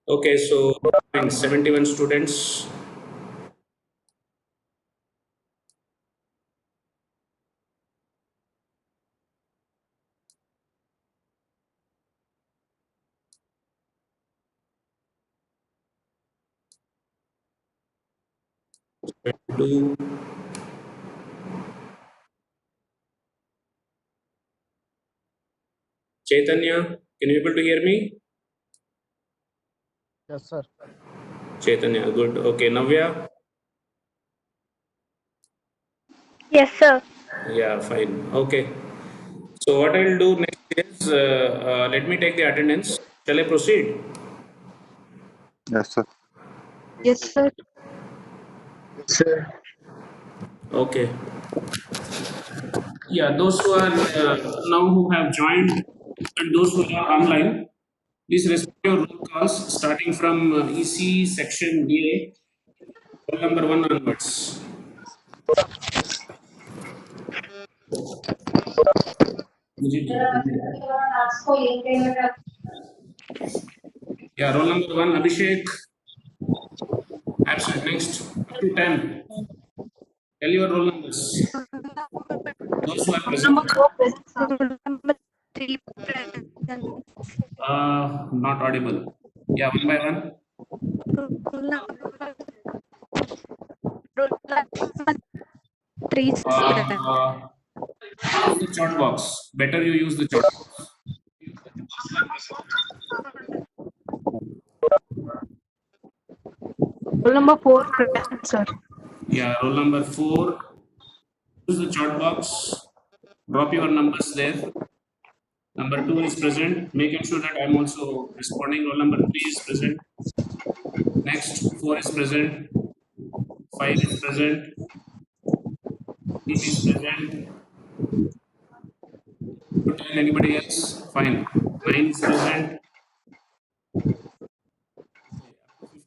Okay, so 71 students. Do Chaitanya, can you able to hear me? Yes, sir. Chaitanya, good. Okay, Navya. Yes, sir. Yeah, fine. Okay. So what I'll do next is let me take the attendance. Shall I proceed? Yes, sir. Yes, sir. Okay. Yeah, those who are now who have joined and those who are online, please respond your roll calls starting from EC section A, roll number one onwards. Yeah, roll number one, Abhishek, absent. Next, up to 10. Tell your roll numbers. Those who are present. Number four present, sir. Number three present. Not audible. Yeah, one by one. Roll number, roll number three present. Uh, use the chat box. Better you use the chat box. Roll number four present, sir. Yeah, roll number four. Use the chat box. Drop your numbers there. Number two is present. Making sure that I'm also responding. Roll number three is present. Next, four is present. Five is present. Eight is present. To 10, anybody else? Fine. Nine is present.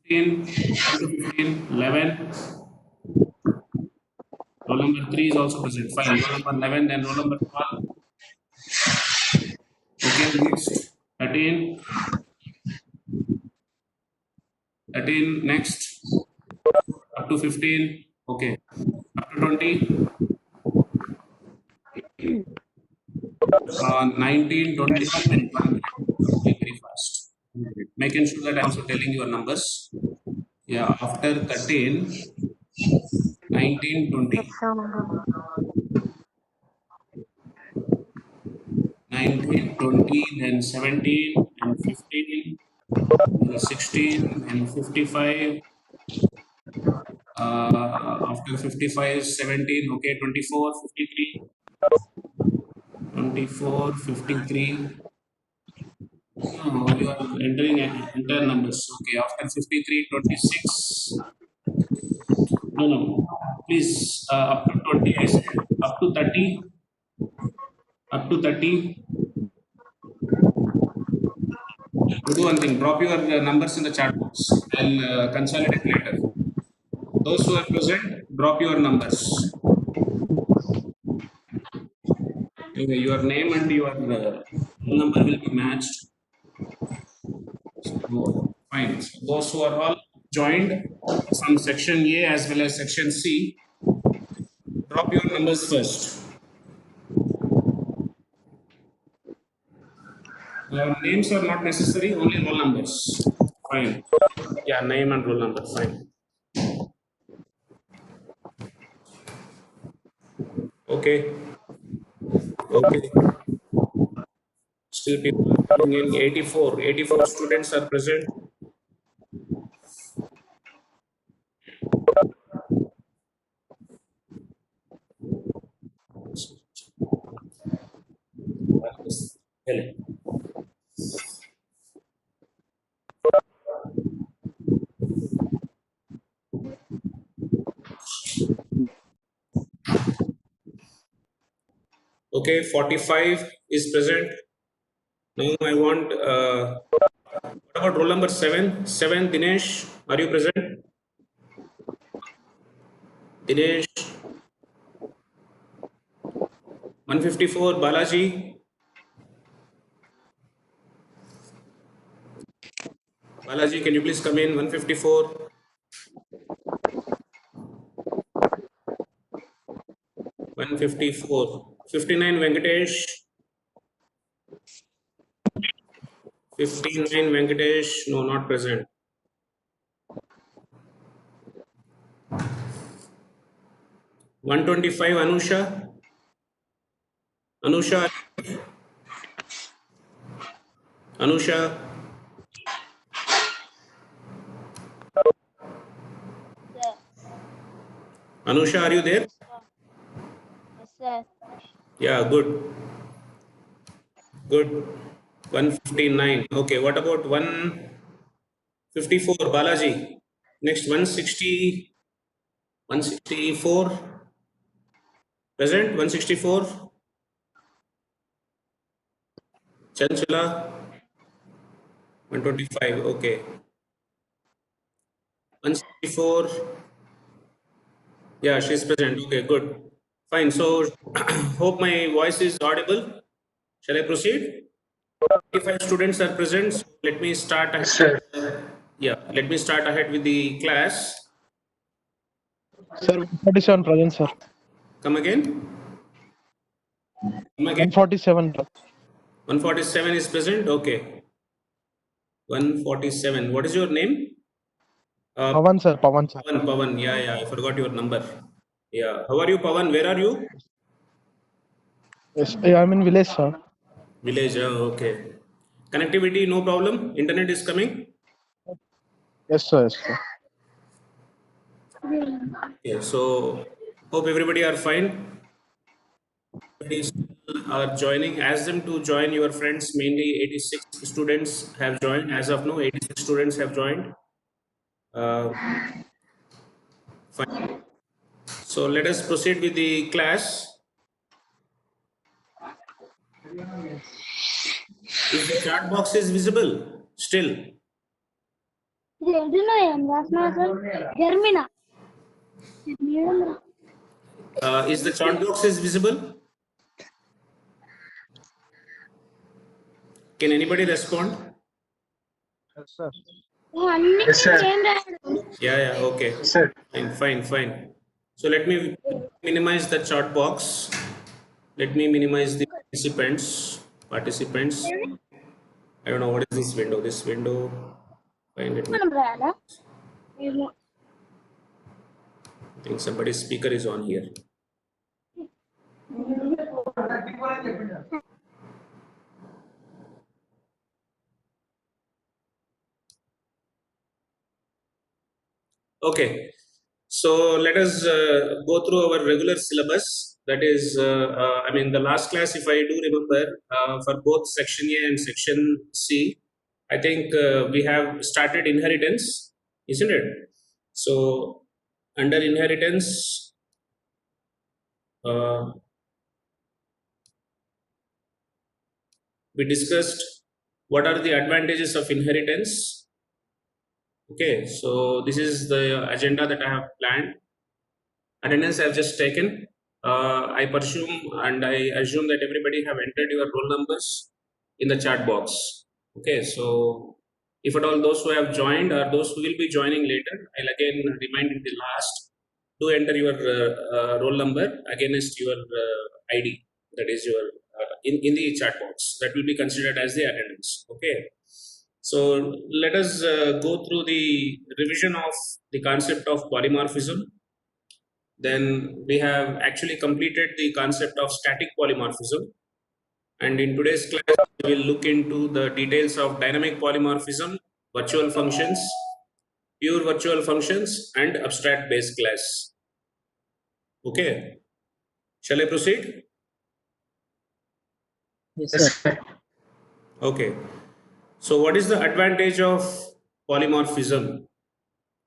15, 10 to 15, 11. Roll number 3 is also present. Fine. Roll number 11, then roll number 12. Okay, next. 13. 13, next. Up to 15. Okay. Up to 20. 19, 20, 1 minute, 1 minute. Okay, very fast. 1 minute. Making sure that I'm also telling your numbers. Yeah, after 13, 19, Yes, 20. sir. 19, 20, then 17, and 15, then 16, and 55. After 55 is 17, okay, 24, 53, 24, 53. No, you are entering entire numbers. Okay, after 53, 26. No, no, please, up to 20, I said. Up to 30, up to 30. You do one thing, drop your numbers in the chat box. I'll consolidate later. Those who are present, drop your numbers. Your name and your number will be matched. So, fine. So those who are all joined from section A as well as section C, drop your numbers first. Names are not necessary, only roll numbers. Fine. Yeah, name and roll number. Fine. Okay. Okay. Still people are coming in. 84. 84 students are present. Hello. Okay, 45 is present. Now I want, what about roll number 7? 7, Dinesh, are you present? Dinesh, 154, Balaji, Balaji, can you please come in? 154. 154. 59 Venkatesh. 59 Venkatesh. No, not present. 125 Anusha. Anusha. Anusha. Anusha, are you there? Yes, sir. Yeah, good. Good. 159. Okay, what about 154? Balaji. Next, 160. 164. Present? 164. Chanchula. 125. Okay. 164. Yeah, she's present. Okay, good. Fine. So, hope my voice is audible. Shall I proceed? 25 students are present. So let me start ahead. Sir. Yeah, let me start ahead with the class. Sir, 147 present, sir. Come again. Come again. 147. 147 is present. Okay. 147. What is your name? Pavan, sir. Pavan, sir. Pavan. Pavan. Yeah, yeah. I forgot your number. Yeah. How are you, Pavan? Where are you? Yes, I'm in village, sir. Village. Okay. Connectivity, no problem. Internet is coming. Yes, sir. Yes, sir. Okay. So, hope everybody are fine. Everybody still are joining. Ask them to join your friends. Mainly 86 students have joined. As of now, 86 students have joined. Fine. So let us proceed with the class. Is the chat box is visible still? Is the chat box is visible? Can anybody respond? Yes, sir. Yes, sir. Yeah, yeah, okay. Sir. Fine, fine, fine. So let me minimize the chat box. Let me minimize the participants. Participants. I don't know what is this window. This window. Fine, let me. I think somebody's speaker is on here. Okay. So let us go through our regular syllabus. That is, I mean, the last class, if I do remember, for both section A and section C, I think we have started inheritance, isn't it? So under inheritance, we discussed what are the advantages of inheritance. Okay, so this is the agenda that I have planned. Attendance I have just taken. I presume and I assume that everybody have entered your roll numbers in the chat box. Okay, so if at all those who have joined or those who will be joining later, I'll again remind in the last to enter your roll number against your ID, that is your in the chat box. That will be considered as the attendance. Okay. So let us go through the revision of the concept of polymorphism. Then we have actually completed the concept of static polymorphism. And in today's class, we will look into the details of dynamic polymorphism, virtual functions, pure virtual functions, and abstract base class. Okay. Shall I proceed? Yes, sir. Okay. So what is the advantage of polymorphism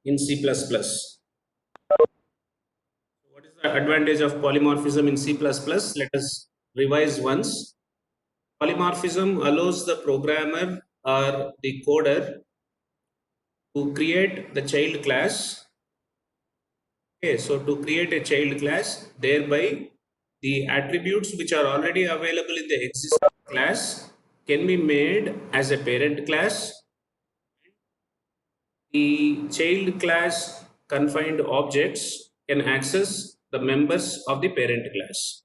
in C++? What is the advantage of polymorphism in C++? Let us revise once. Polymorphism allows the programmer or the coder to create the child class. Okay, so to create a child class, thereby the attributes which are already available in the existing class can be made as a parent class. the child class confined objects can access the members of the parent class.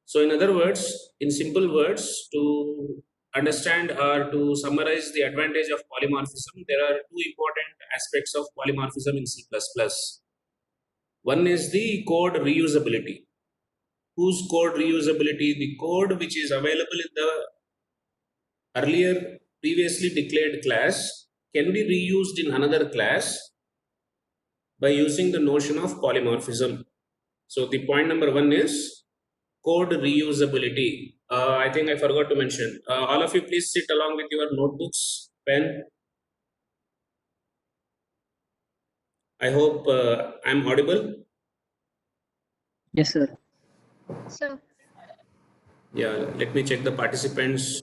So, in other words, in simple words, to understand or to summarize the advantage of polymorphism, there are two important aspects of polymorphism in C++. One is the code reusability. Whose code reusability? The code which is available in the earlier previously declared class can be reused in another class by using the notion of polymorphism. So the point number one is code reusability. I think I forgot to mention. All of you please sit along with your notebooks, pen. I hope I'm audible. Yes, sir. Sir. Yeah, let me check the participants.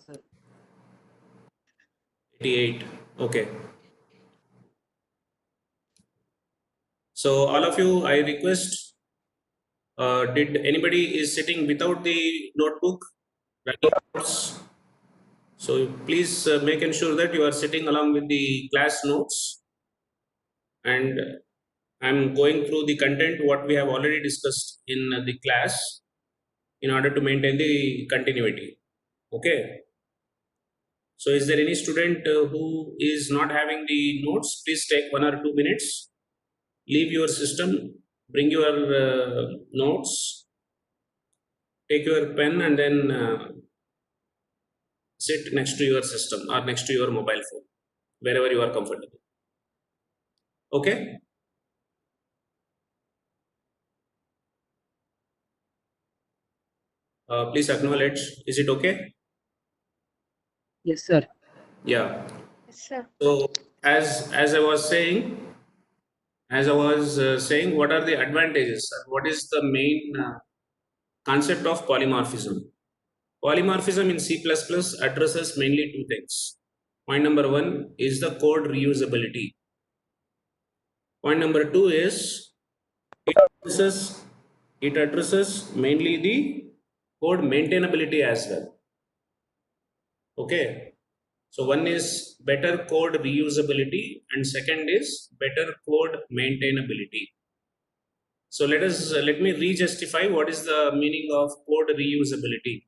88. Okay. So all of you, I request, did anybody is sitting without the notebook? So please make ensure that you are sitting along with the class notes, and I'm going through the content what we have already discussed in the class in order to maintain the continuity. Okay. So is there any student who is not having the notes? Please take 1 or 2 minutes. Leave your system, bring your notes, take your pen, and then sit next to your system or next to your mobile phone, wherever you are comfortable. Okay? Please acknowledge. Is it okay? Yes, sir. Yeah. Yes, sir. So as I was saying, what are the advantages? What is the main concept of polymorphism? Polymorphism in C++ addresses mainly two things. Point number one is the code reusability. Point number two is it addresses mainly the code maintainability as well. Okay. So one is better code reusability and second is better code maintainability. So let me re-justify what is the meaning of code reusability.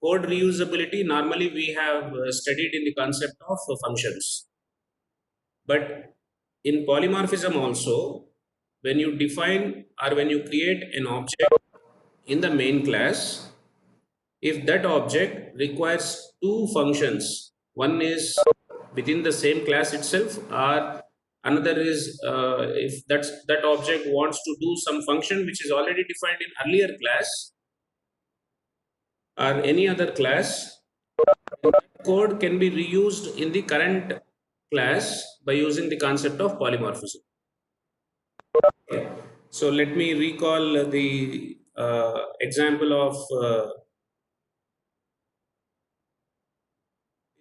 Code reusability, normally we have studied in the concept of functions. But in polymorphism also, when you define or when you create an object in the main class, if that object requires two functions, one is within the same class itself, or another is if that object wants to do some function which is already defined in earlier class or any other class, code can be reused in the current class by using the concept of polymorphism. Okay. So let me recall the example of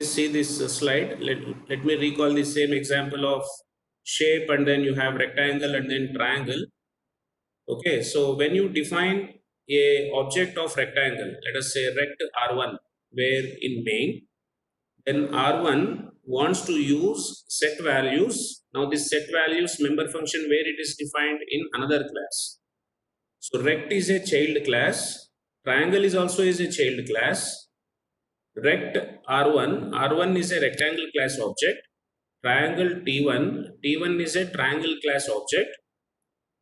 see this slide. Let me recall the same example of shape, and then you have rectangle and then triangle. Okay, so when you define a object of rectangle, let us say rect R1, where in main, then R1 wants to use set values. Now this set values member function where it is defined in another class. So rect is a child class, triangle is also is a child class. Rect R1 is a rectangle class object. Triangle T1 is a triangle class object.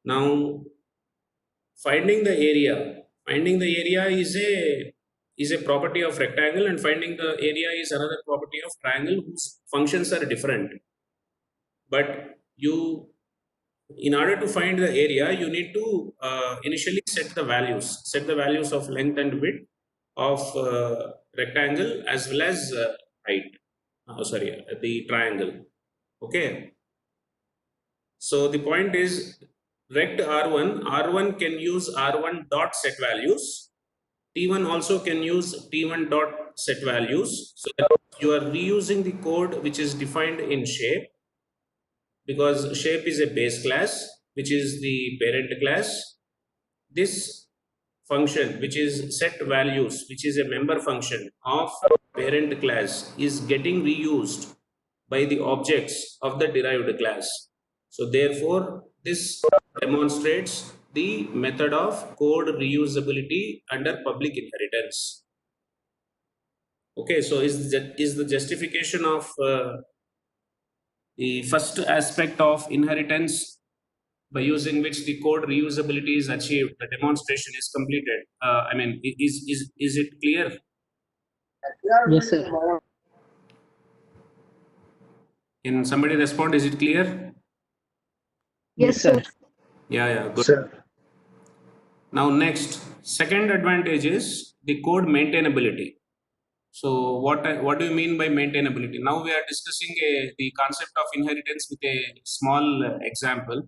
Now finding the area is a property of rectangle, and finding the area is another property of triangle whose functions are different. But in order to find the area, you need to initially set the values of length and width of rectangle as well as height. The triangle. Okay. So the point is, rect R1 can use R1 dot set values. T1 also can use T1 dot set values. So that you are reusing the code which is defined in shape, because shape is a base class which is the parent class. This function which is set values, which is a member function of parent class, is getting reused by the objects of the derived class. So therefore, this demonstrates the method of code reusability under public inheritance. Okay, so is the justification of the first aspect of inheritance by using which the code reusability is achieved, the demonstration is completed. I mean, is it clear? Yes, sir. Can somebody respond? Is it clear? Yes, sir. Yeah, good. Now, next, second advantage is the code maintainability. So, what do you mean by maintainability? Now, we are discussing the concept of inheritance with a small example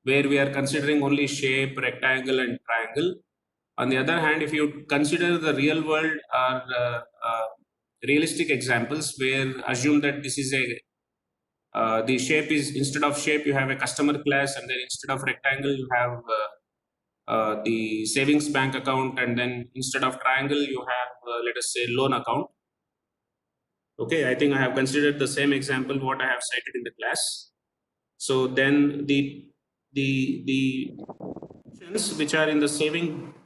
where we are considering only shape, rectangle, and triangle. On the other hand, if you consider the real world or realistic examples where assume that this is a the shape is, instead of shape you have a customer class, and then instead of rectangle you have the savings bank account, and then instead of triangle you have let us say loan account. Okay, I think I have considered the same example what I have cited in the class. So then the functions which are in the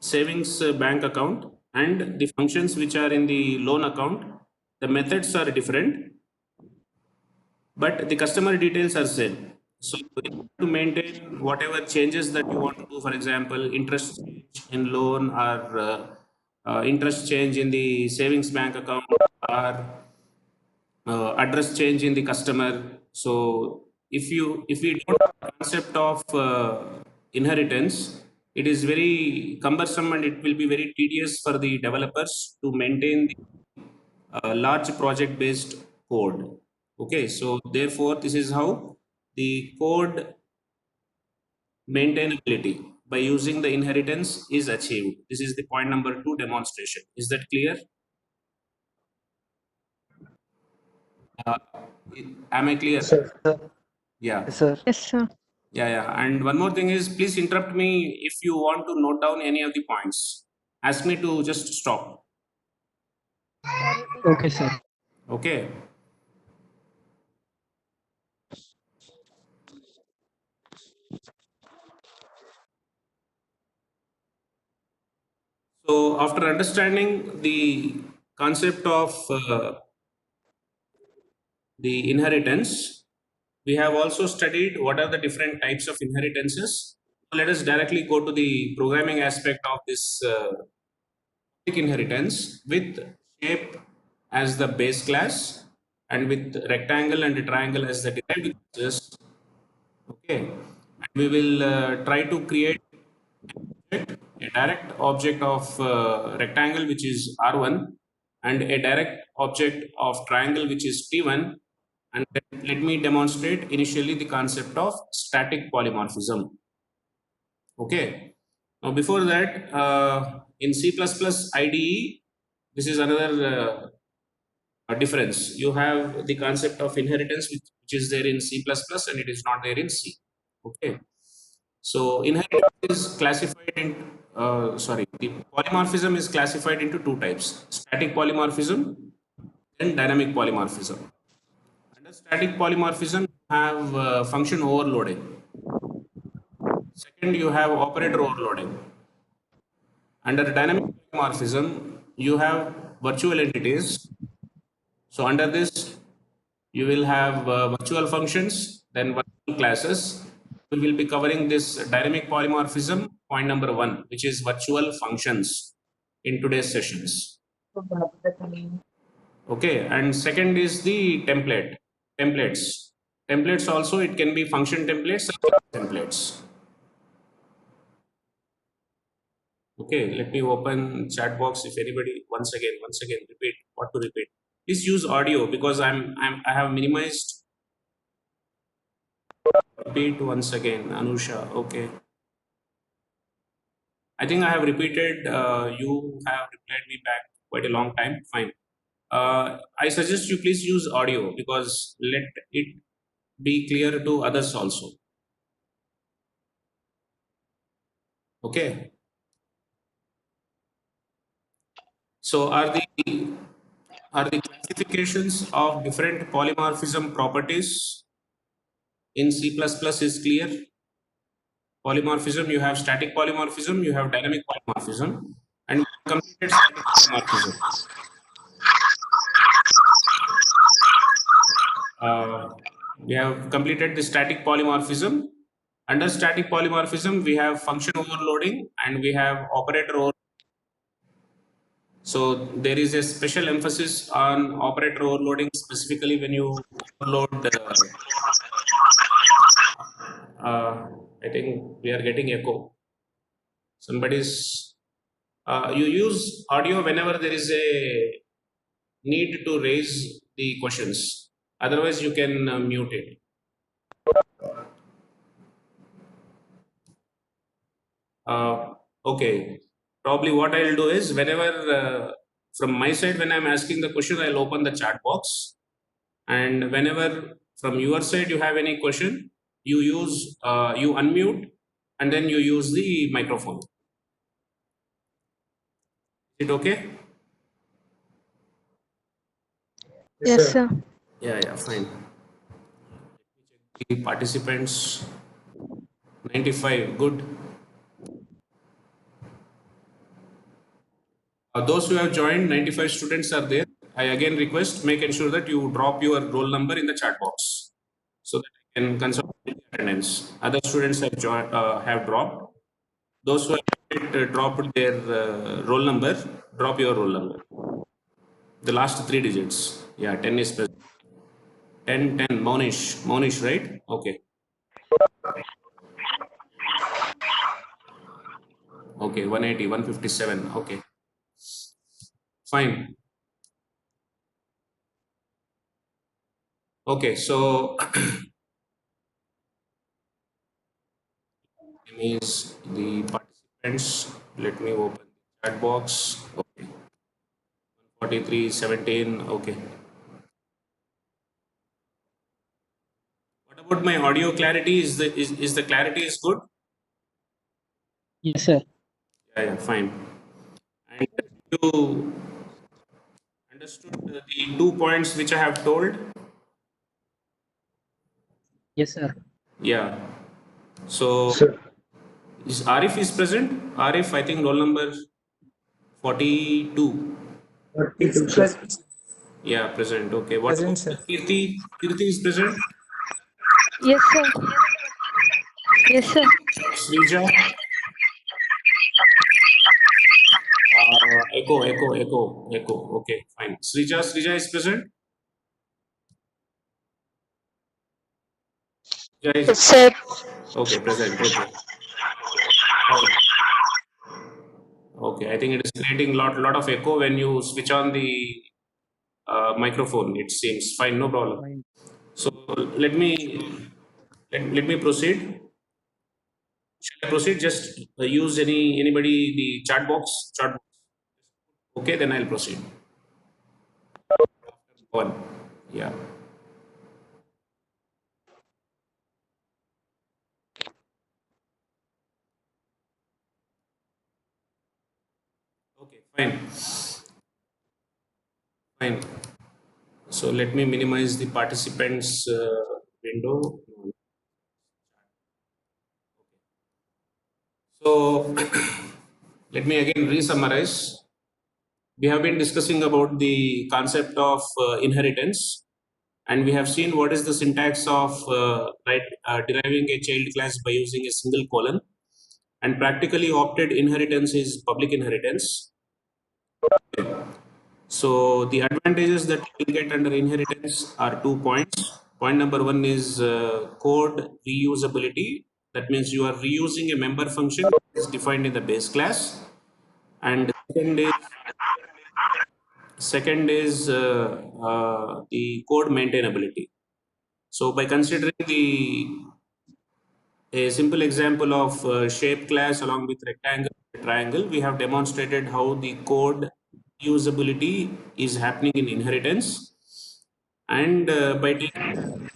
savings bank account and the functions which are in the loan account, the methods are different, but the customer details are same. So in order to maintain whatever changes that you want to do, for example, interest change in loan, or interest change in the savings bank account, or address change in the customer. So if we don't have the concept of inheritance, it is very cumbersome and it will be very tedious for the developers to maintain the large project based code. Okay, so therefore, this is how the code maintainability by using the inheritance is achieved. This is the point number 2 demonstration. Is that clear? Uh, am I clear? Yeah. Sir. Yes, sir. Yeah. And one more thing is, please interrupt me if you want to note down any of the points. Ask me to just stop. Okay, sir. Okay. So after understanding the concept of the inheritance, we have also studied what are the different types of inheritances. Let us directly go to the programming aspect of this inheritance with shape as the base class and with rectangle and triangle as the derived classes. Okay, and we will try to create a direct object of rectangle which is R1 and a direct object of triangle which is T1, and let me demonstrate initially the concept of static polymorphism. Okay, now before that in C++ IDE, this is another difference. You have the concept of inheritance which is there in C++ and it is not there in C. Okay, so inheritance is classified in the polymorphism is classified into two types: static polymorphism and dynamic polymorphism. Under static polymorphism, you have function overloading. Second, you have operator overloading. Under dynamic polymorphism, you have virtual entities. So under this, you will have virtual functions, then virtual classes. We will be covering this dynamic polymorphism, point number 1, which is virtual functions in today's sessions. Okay, and second is the templates. Templates also, it can be function templates or templates. Okay, let me open chat box. If anybody once again repeat what to repeat. Please use audio because I have minimized. Repeat once again, Anusha. Okay. I think I have repeated. You have replied me back quite a long time. Fine. I suggest you please use audio because let it be clear to others also. Okay. So are the are the classifications of different polymorphism properties in C++ is clear. Polymorphism, you have static polymorphism, you have dynamic polymorphism, and we have completed static polymorphism. We have completed the static polymorphism. Under static polymorphism, we have function overloading and we have operator overloading. So there is a special emphasis on operator overloading, specifically when you overload. I think we are getting echo. Somebody's. You use audio whenever there is a need to raise the questions. Otherwise, you can mute it. Okay. Probably what I'll do is whenever from my side, when I'm asking the question, I'll open the chat box. And whenever from your side you have any question, you use you unmute and then you use the microphone. Is it okay? Yes, sir. Yeah, fine. The participants 95, good. Those who have joined, 95 students are there. I again request, make ensure that you drop your roll number in the chat box so that I can consolidate the attendance. Other students have joined, have dropped. Those who have dropped their roll number, drop your roll number. The last 3 digits. Yeah, 10 is present. 10, 10, Monish, right? Okay. Okay, 180, 157. Okay. Fine. Okay, so is the participants. Let me open the chat box. Okay. 43, 17. Okay. What about my audio clarity? Is the clarity is good? Yes, sir. Yeah, fine. And you understood the 2 points which I have told? Yes, sir. Yeah. So is Arif is present? Arif, I think roll number 42. Yeah, present. Okay. What about Kirti? Kirti is present. Yes, sir. Yes, sir. Srija. Echo. Okay, fine. Srija is present. Srija is Sir. okay, present. Okay. Okay, I think it is creating lot of echo when you switch on the microphone. It seems fine, no problem. So let me proceed. Shall I proceed? Just use anybody the chat box. Chat box. Okay, then I'll proceed. One. Yeah. Okay, fine. Fine. So let me minimize the participants window. So let me again re-summarize. We have been discussing about the concept of inheritance, and we have seen what is the syntax of deriving a child class by using a single colon, and practically opted inheritance is public inheritance. So the advantages that we get under inheritance are 2 points. Point number 1 is code reusability. That means you are reusing a member function that is defined in the base class. And second is the code maintainability. So by considering a simple example of shape class along with rectangle triangle, we have demonstrated how the code usability is happening in inheritance. And by taking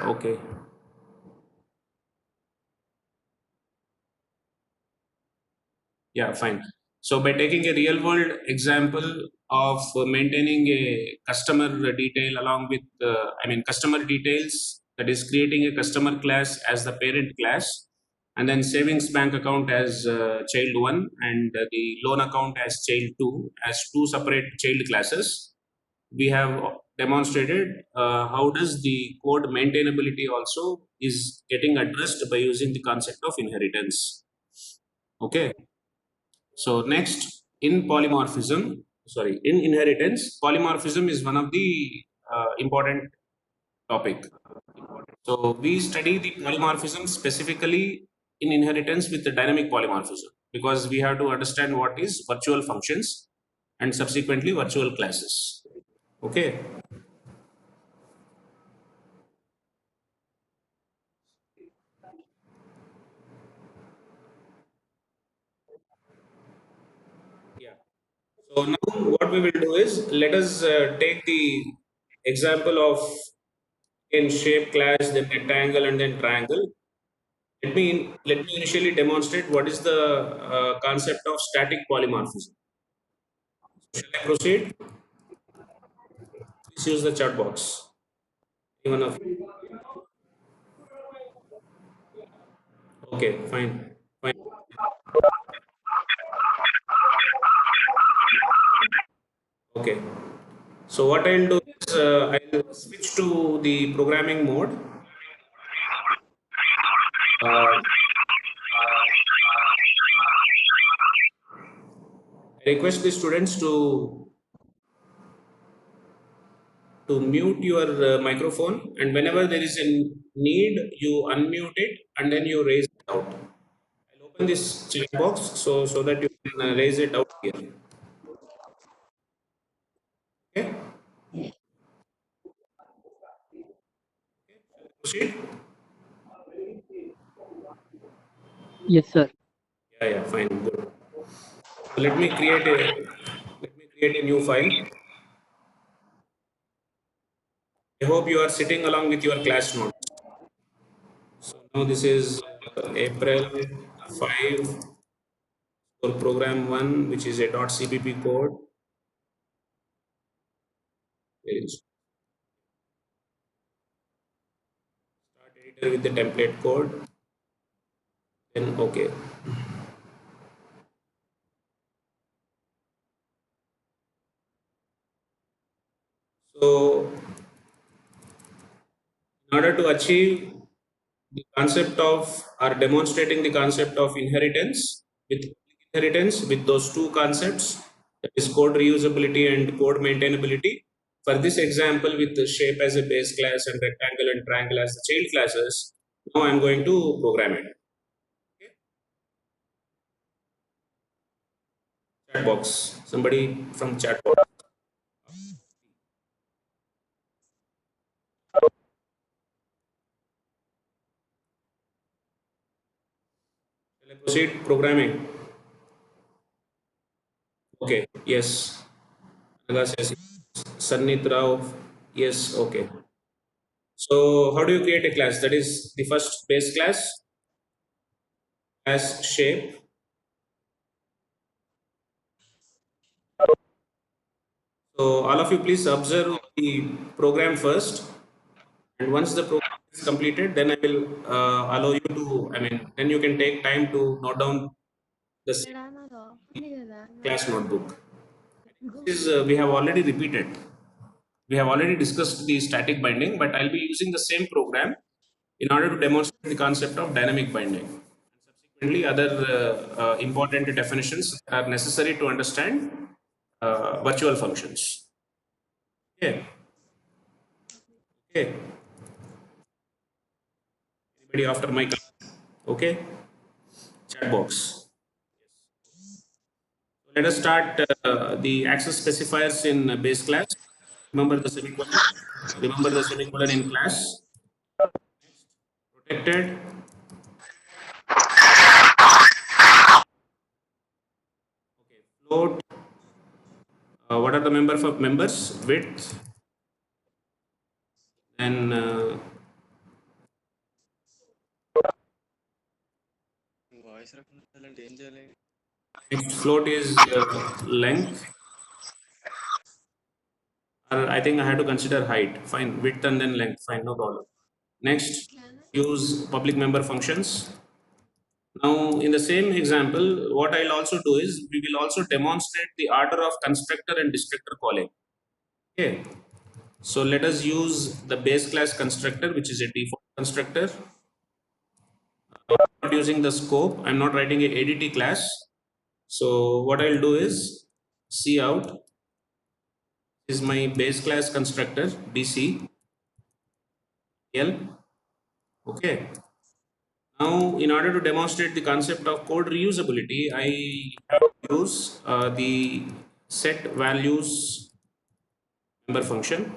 okay. Yeah, fine. So by taking a real world example of maintaining a customer detail along with, customer details, that is creating a customer class as the parent class, and then savings bank account as child one, and the loan account as child two, as two separate child classes. We have demonstrated how does the code maintainability also is getting addressed by using the concept of inheritance. Okay. So next, in inheritance, polymorphism is one of the important topic. So we study the polymorphism specifically in inheritance with the dynamic polymorphism, because we have to understand what is virtual functions and subsequently virtual classes. Okay. Yeah. So now what we will do is, let us take the example of in shape class, then rectangle, and then triangle. Let me initially demonstrate what is the concept of static polymorphism. So shall I proceed? Please use the chat box. Anyone of you? Okay, fine, fine. Okay. So what I'll do is I'll switch to the programming mode. Uh, I request the students to mute your microphone, and whenever there is a need, you unmute it and then you raise it out. I'll open this chat box so that you can raise it out here. Okay, proceed. Yes, sir. Yeah, fine, good. So let me create a new file. I hope you are sitting along with your class notes. So now this is April 5 for program 1, which is a .cpp code. There is start editor with the template code. Then okay. So in order to achieve the concept of, or demonstrating the concept of inheritance with those two concepts, that is code reusability and code maintainability. For this example, with the shape as a base class and rectangle and triangle as the child classes, now I'm going to program it. Okay. Chat box. Somebody from chat box. Shall I proceed programming? Okay. Yes. Naga says Sannit Rao. Yes. Okay. So how do you create a class? That is the first base class as shape. So all of you please observe the program first, and once the program is completed, then I will allow you to. Then you can take time to note down the class notebook. This is we have already repeated. We have already discussed the static binding, but I'll be using the same program in order to demonstrate the concept of dynamic binding. Subsequently, other important definitions are necessary to understand virtual functions. Okay. Okay. Anybody after my class? Okay. Chat box. So let us start the access specifiers in base class. Remember the semicolon. Remember the semicolon in class. Protected. Okay. Float. What are the members? Width. Then voice రాకుండా ఏం చేయాలి Next float is length. Or I think I have to consider height. Fine. Width and then length. Fine. No problem. Next, use public member functions. Now, in the same example, what I'll also do is we will also demonstrate the order of constructor and destructor calling. Okay. So let us use the base class constructor, which is a default constructor. I'm not using the scope. I'm not writing a ADT class. So what I'll do is C out is my base class constructor BC L. Okay. Now, in order to demonstrate the concept of code reusability, I have to use the set values member function.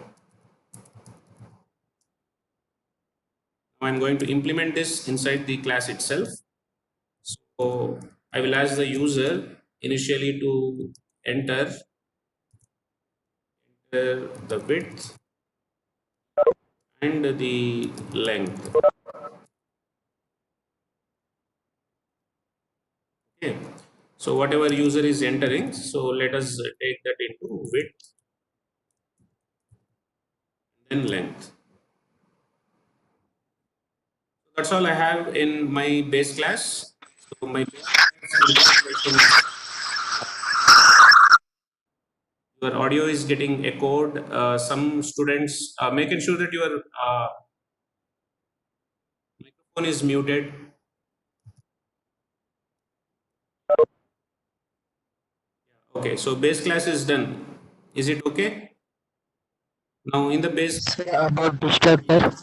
Now, I'm going to implement this inside the class itself. So, I will ask the user initially to enter the width and the length. Okay. So, whatever user is entering, so let us take that into width and then length. That's all I have in my base class. So my base class implementation, your audio is getting echoed. Some students making sure that your microphone is muted. Okay, so base class is done. Is it okay? Now in the base, Sir, about destructor.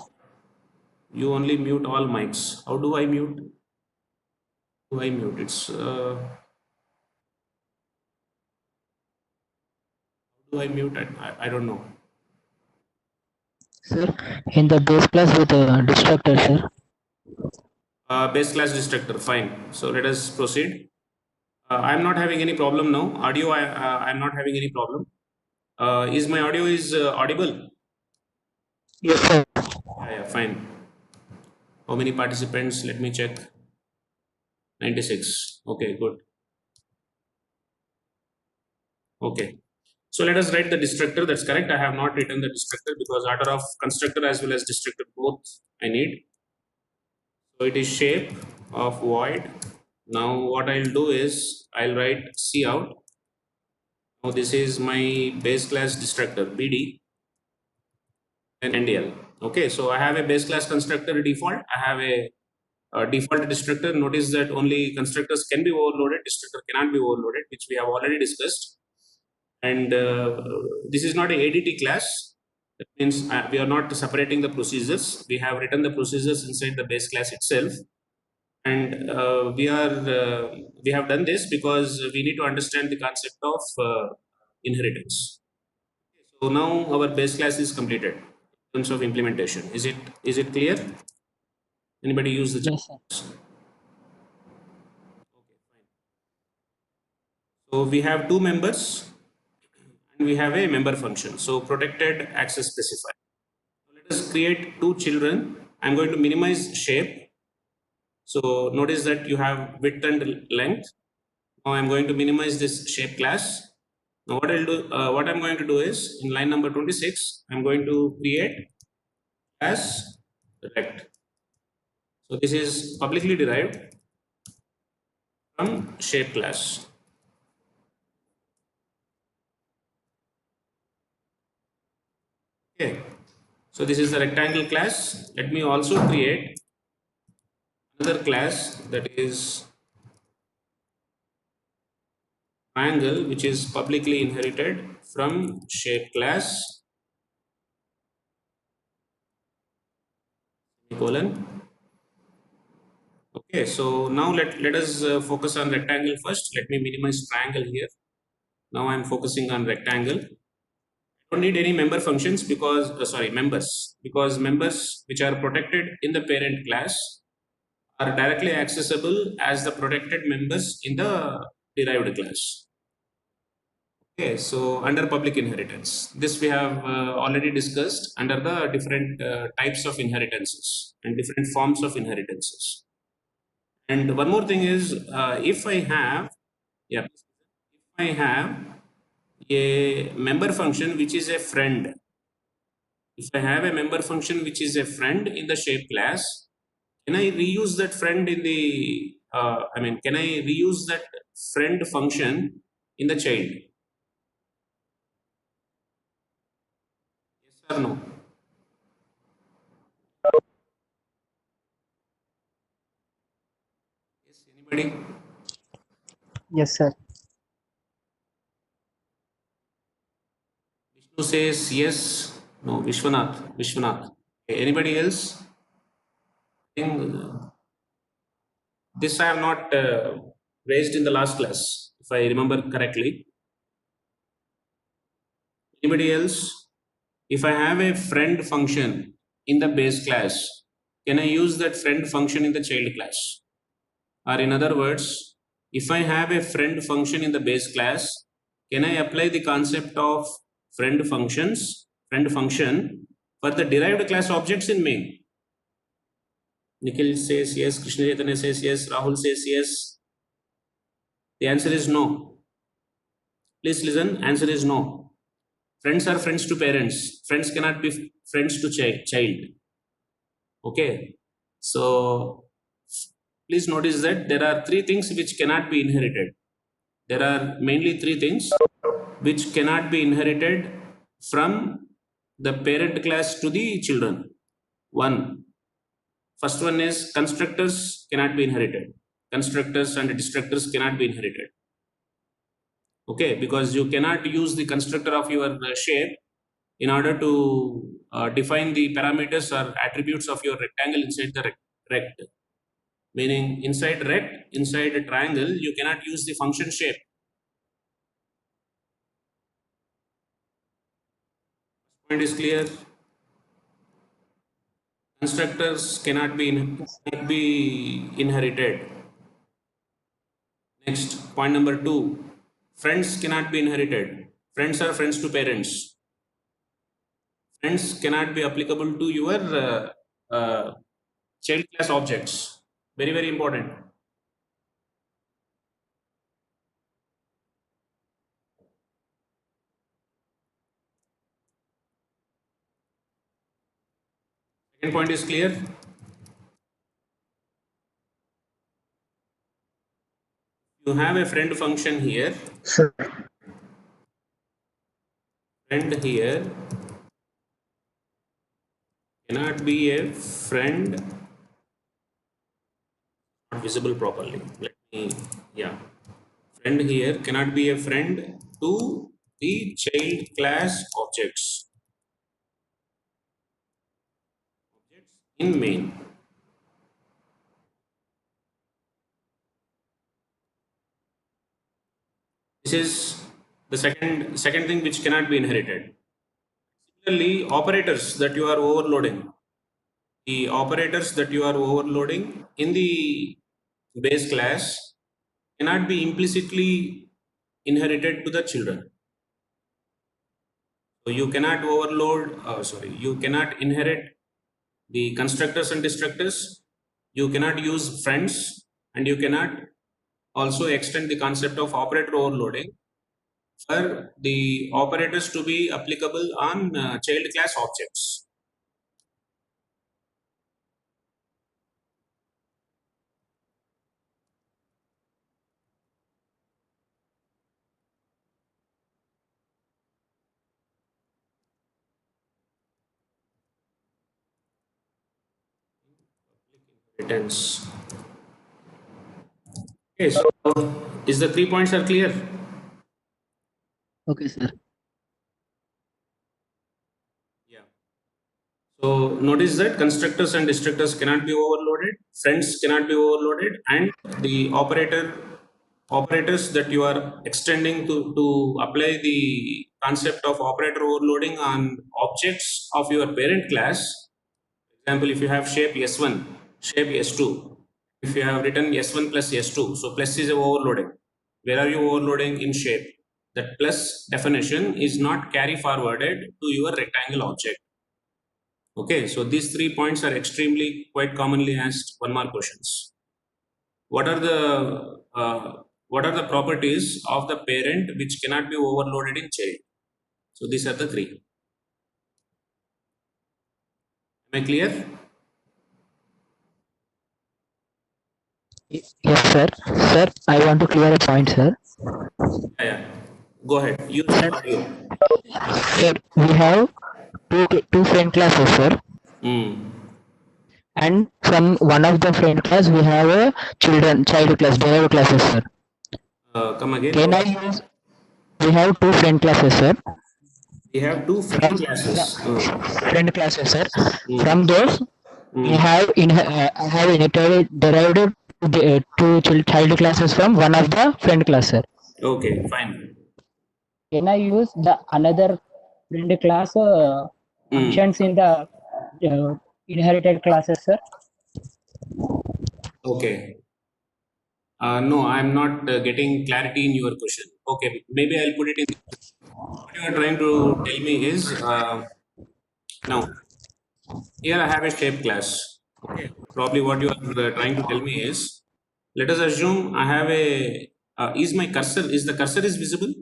you only mute all mics. How do I mute? Do I mute? It's how do I mute? I don't know. Sir, in the base class with destructor, sir. Base class destructor. Fine. So let us proceed. I'm not having any problem now. Audio, I'm not having any problem. Is my audio is audible? Yes, sir. Yeah, fine. How many participants? Let me check. 96. Okay, good. Okay. So let us write the destructor. That's correct. I have not written the destructor because order of constructor as well as destructor both I need. So it is shape of void. Now what I'll do is I'll write C out. Now this is my base class destructor BD and NDL. Okay, so I have a base class constructor default. I have a default destructor. Notice that only constructors can be overloaded, destructor cannot be overloaded, which we have already discussed. And this is not a ADT class. That means we are not separating the procedures. We have written the procedures inside the base class itself. And we have done this because we need to understand the concept of inheritance. So now our base class is completed in terms of implementation. Is it clear? Anybody use the chat? Yes, sir. Okay, fine. So we have two members and we have a member function. So protected access specifier. So let us create two children. I'm going to minimize shape. So notice that you have width and length. Now I'm going to minimize this shape class. Now what I'll do, what I'm going to do is in line number 26, I'm going to create class rect. So this is publicly derived from shape class. Okay, so this is the rectangle class. Let me also create another class that is triangle, which is publicly inherited from shape class colon. Okay, so now let us focus on rectangle first. Let me minimize triangle here. Now I'm focusing on rectangle. I don't need any member functions because members, because members which are protected in the parent class are directly accessible as the protected members in the derived class. Okay, so under public inheritance, this we have already discussed under the different types of inheritances and different forms of inheritances. And one more thing is, if I have Yeah. If I have a member function which is a friend, if I have a member function which is a friend in the shape class, can I reuse that friend in the, can I reuse that friend function in the child? Yes or no? Yes, anybody? Yes, sir. Vishnu says yes. No, Vishwanath. Vishwanath. Okay, anybody else? I think this I have not raised in the last class, if I remember correctly. Anybody else? If I have a friend function in the base class, can I use that friend function in the child class? Or in other words, if I have a friend function in the base class, can I apply the concept of friend function for the derived class objects in main? Nikhil says yes, Krishna Chaitanya says yes, Rahul says yes. The answer is no. Please listen, answer is no. Friends are friends to parents. Friends cannot be friends to child. Okay. So please notice that there are three things which cannot be inherited. There are mainly three things which cannot be inherited from the parent class to the children. First one is constructors cannot be inherited. Constructors and destructors cannot be inherited. Okay, because you cannot use the constructor of your shape in order to define the parameters or attributes of your rectangle inside the rect. Meaning inside inside a triangle, you cannot use the function shape. Point is clear. Constructors cannot be inherited. Next, point number 2. Friends cannot be inherited. Friends are friends to parents. Friends cannot be applicable to your child class objects. Very, very important. Second point is clear. You have a friend function here. Sir. Friend here cannot be a friend, not visible properly. Let me, yeah. Friend here cannot be a friend to the child class objects in main. This is the second thing which cannot be inherited. Similarly, operators that you are overloading, the operators that you are overloading in the base class cannot be implicitly inherited to the children. So you cannot overload, you cannot inherit the constructors and destructors. You cannot use friends, and you cannot also extend the concept of operator overloading for the operators to be applicable on child class objects. Returns. Okay, so is the 3 points are clear? Okay, sir. Yeah. So notice that constructors and destructors cannot be overloaded, friends cannot be overloaded, and the operators that you are extending to apply the concept of operator overloading on objects of your parent class. For example, if you have shape S1, shape S2, if you have written S1 plus S2, so plus is overloading. Where are you overloading in shape? That plus definition is not carry forwarded to your rectangle object. Okay, so these 3 points are extremely quite commonly asked 1 mark questions. What are the what are the properties of the parent which cannot be overloaded in child? So these are the three. Am I clear? Yes, sir. Sir, I want to clear a point, sir. Yeah. Go ahead. Use the audio. Sir, we have two friend classes, sir. Hmm. And from one of the friend class, we have a child class, derived classes, sir. Come again. Can I use? We have two friend classes, sir. We have two friend classes. Friend classes, sir. Hmm. From those, we have I have inherited derived two child classes from one of the friend class, sir. Okay, fine. Can I use the another friend class functions in the inherited classes, sir? Okay. No, I'm not getting clarity in your question. Okay, maybe I'll put it in. What you are trying to tell me is now here I have a shape class. Okay, probably what you are trying to tell me is, let us assume I have a is my cursor, is the cursor is visible?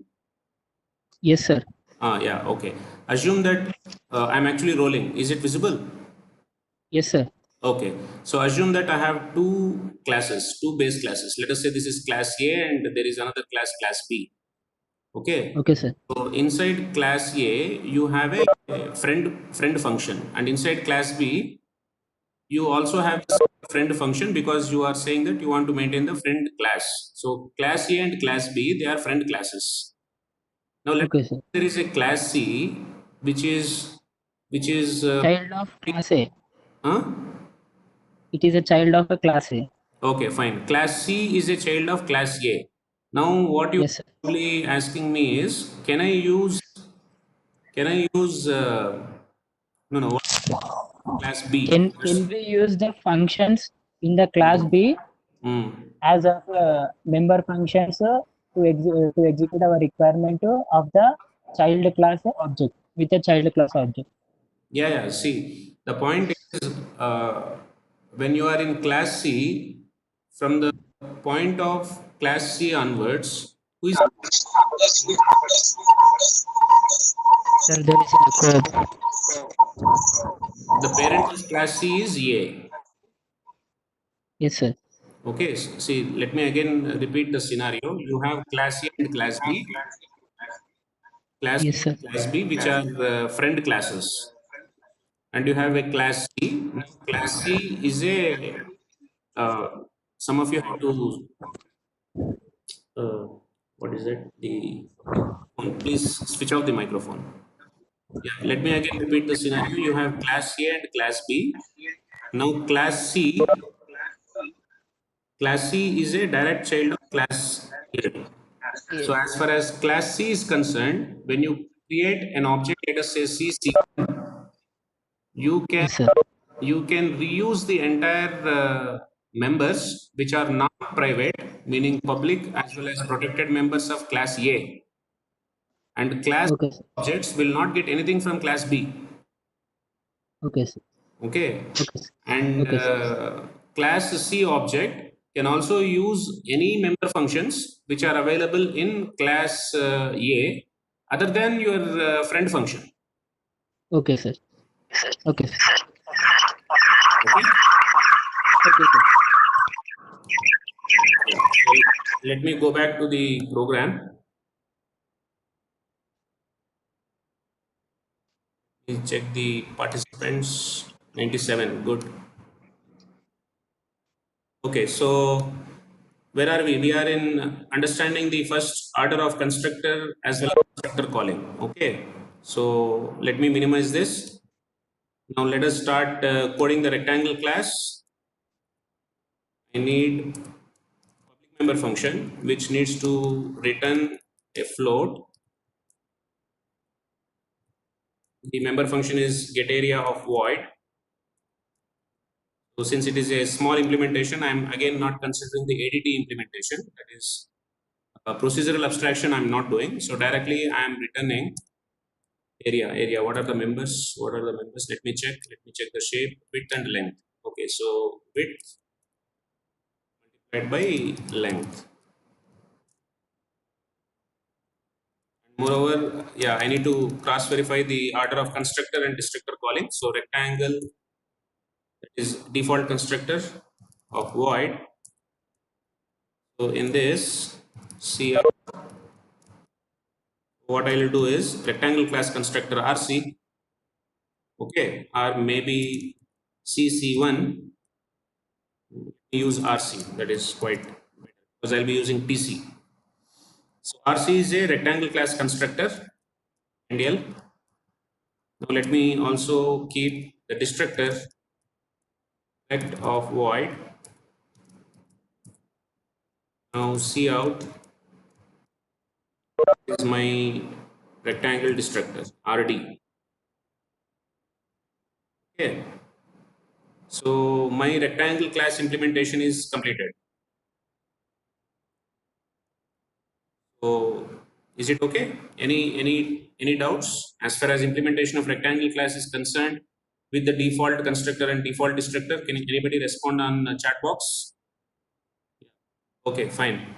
Yes, sir. Yeah, okay. Assume that I'm actually rolling. Is it visible? Yes, sir. Okay. So assume that I have two classes, two base classes. Let us say this is class A and there is another class B. Okay. Okay, sir. So inside class A, you have a friend function, and inside class B, you also have a friend function because you are saying that you want to maintain the friend class. So class A and class B, they are friend classes. Now let Okay, sir. there is a class C which is Child of class A. huh? It is a child of a class A. Okay, fine. Class C is a child of class A. Now what you Yes, sir. probably asking me is, can I use no what class B? Can we use the functions in the class B Mm. as a member functions to execute our requirement of the child class object with a child class object? Yeah. See, the point is when you are in class C, from the point of class C onwards, who is Sir, there is an echo. the parent of class C is A. Yes, sir. Okay, see, let me again repeat the scenario. You have class A and class B, Yes, sir. class B, which are friend classes, and you have a class C. Now, class C is a some of you have to uh, what is that? The microphone. Please switch off the microphone. Yeah, let me again repeat the scenario. You have class A and class B. Now, class C is a direct child of class A. So Yeah. as far as class C is concerned, when you create an object, let us say CC, you can Yes, sir. you can reuse the entire members which are not private, meaning public as well as protected members of class A, and class Okay, sir. objects will not get anything from class B. Okay, sir. Okay, Okay, sir. and Okay, sir. class C object can also use any member functions which are available in class A other than your friend function. Okay, sir. Okay, sir. Okay. Okay, sir. Yeah. So let me go back to the program. We check the participants. 97. Good. Okay. So where are we? We are in understanding the first order of constructor as well as constructor calling. Okay. So let me minimize this. Now let us start coding the rectangle class. I need public member function which needs to return a float. The member function is get area of void. So since it is a small implementation, I'm again not considering the ADT implementation. That is a procedural abstraction I'm not doing. So directly I am returning area. What are the members? What are the members? Let me check. Let me check the shape, width and length. Okay, so width multiplied by length. Moreover, yeah, I need to cross verify the order of constructor and destructor calling. So rectangle is default constructor of void. So in this, see what I will do is rectangle class constructor RC, okay, or maybe CC1, use RC, that is quite better because I'll be using TC. So RC is a rectangle class constructor, NDL. Now let me also keep the destructor effect of void. Now see out is my rectangle destructor RD. Okay. So my rectangle class implementation is completed. So is it okay? Any doubts as far as implementation of rectangle class is concerned with the default constructor and default destructor? Can anybody respond on chat box? Okay, fine.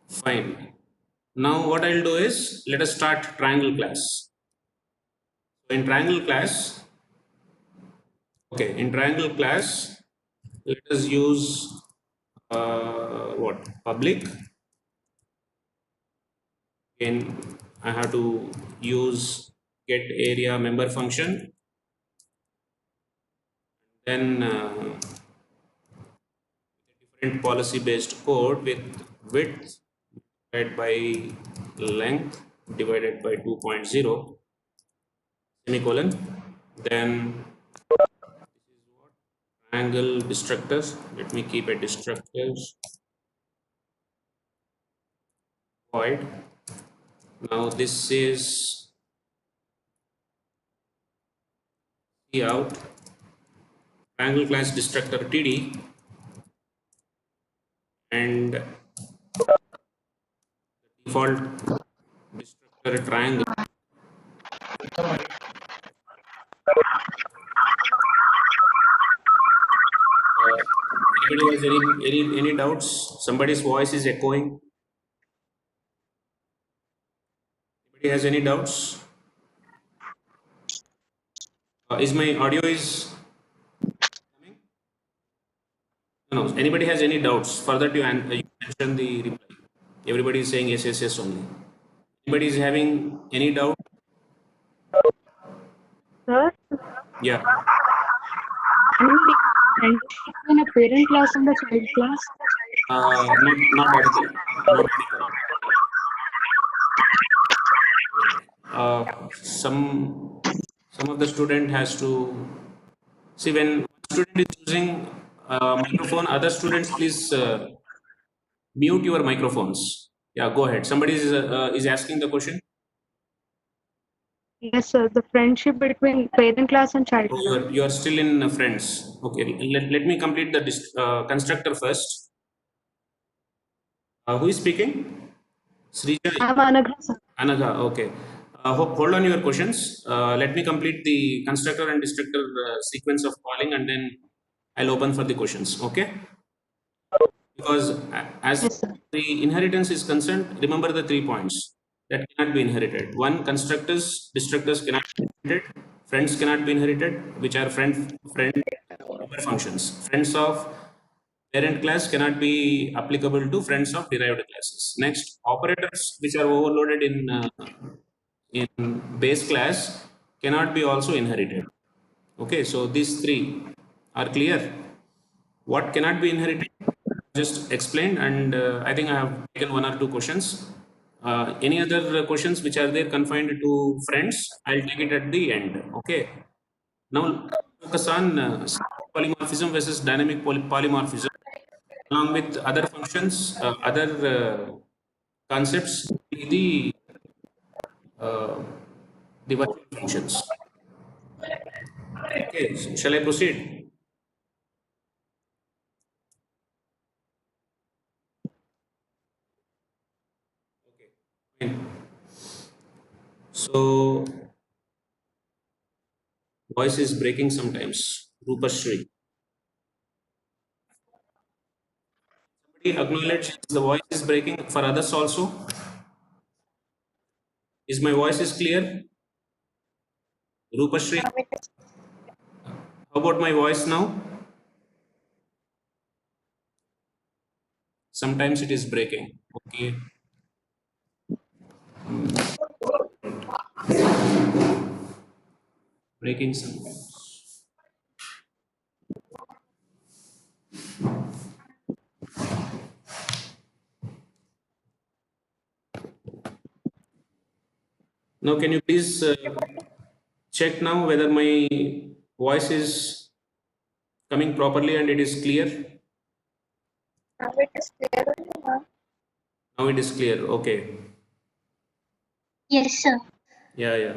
Fine. Now what I'll do is let us start triangle class. So in triangle class, okay, in triangle class, let us use what public. Again, I have to use get area member function. Then different policy based code with width divided by length divided by 2.0 semicolon. Then triangle destructors. Let me keep a destructors void. Now this is out triangle class destructor TD and default destructor triangle. Anybody has any doubts? Somebody's voice is echoing. Anybody has any doubts? Is my audio is coming? No, no. Anybody has any doubts? Further to you mention the reply. Everybody is saying yes, yes, yes only. Anybody is having any doubt? Sir, Yeah. and in a parent class and the child class. Not audible. Not audible. Some of the student has to see when one student is using microphone. Other students, please mute your microphones. Yeah, go ahead. Somebody is asking the question. Yes, sir. The friendship between parent class and child Oh, class. you are still in friends. Okay, let me complete the constructor first. Who is speaking? Srija. I'm Anagha, sir. Anagha, okay. Hold on your questions. Let me complete the constructor and destructor sequence of calling and then I'll open for the questions. Okay. Because as Yes, sir. the inheritance is concerned, remember the 3 points that cannot be inherited. One, constructors, destructors cannot be inherited. Friends cannot be inherited, which are friend member functions. Friends of parent class cannot be applicable to friends of derived classes. Next, operators which are overloaded in base class cannot be also inherited. Okay, so these three are clear. What cannot be inherited? Just explained, and I think I have taken one or two questions. Any other questions which are there confined to friends? I'll take it at the end. Okay. Now focus on polymorphism versus dynamic polymorphism, along with other functions, other concepts, uh, the virtual functions. Okay, so shall I proceed? Okay, fine. So voice is breaking sometimes. Rupashri. Somebody acknowledge the voice is breaking for others also. Is my voice is clear? Rupashri, how about my voice now? Sometimes it is breaking. Okay. Breaking sometimes. Now, can you please check now whether my voice is coming properly and it is clear? Now it is clear. Now it is clear. Okay. Yes, sir. Yeah, yeah.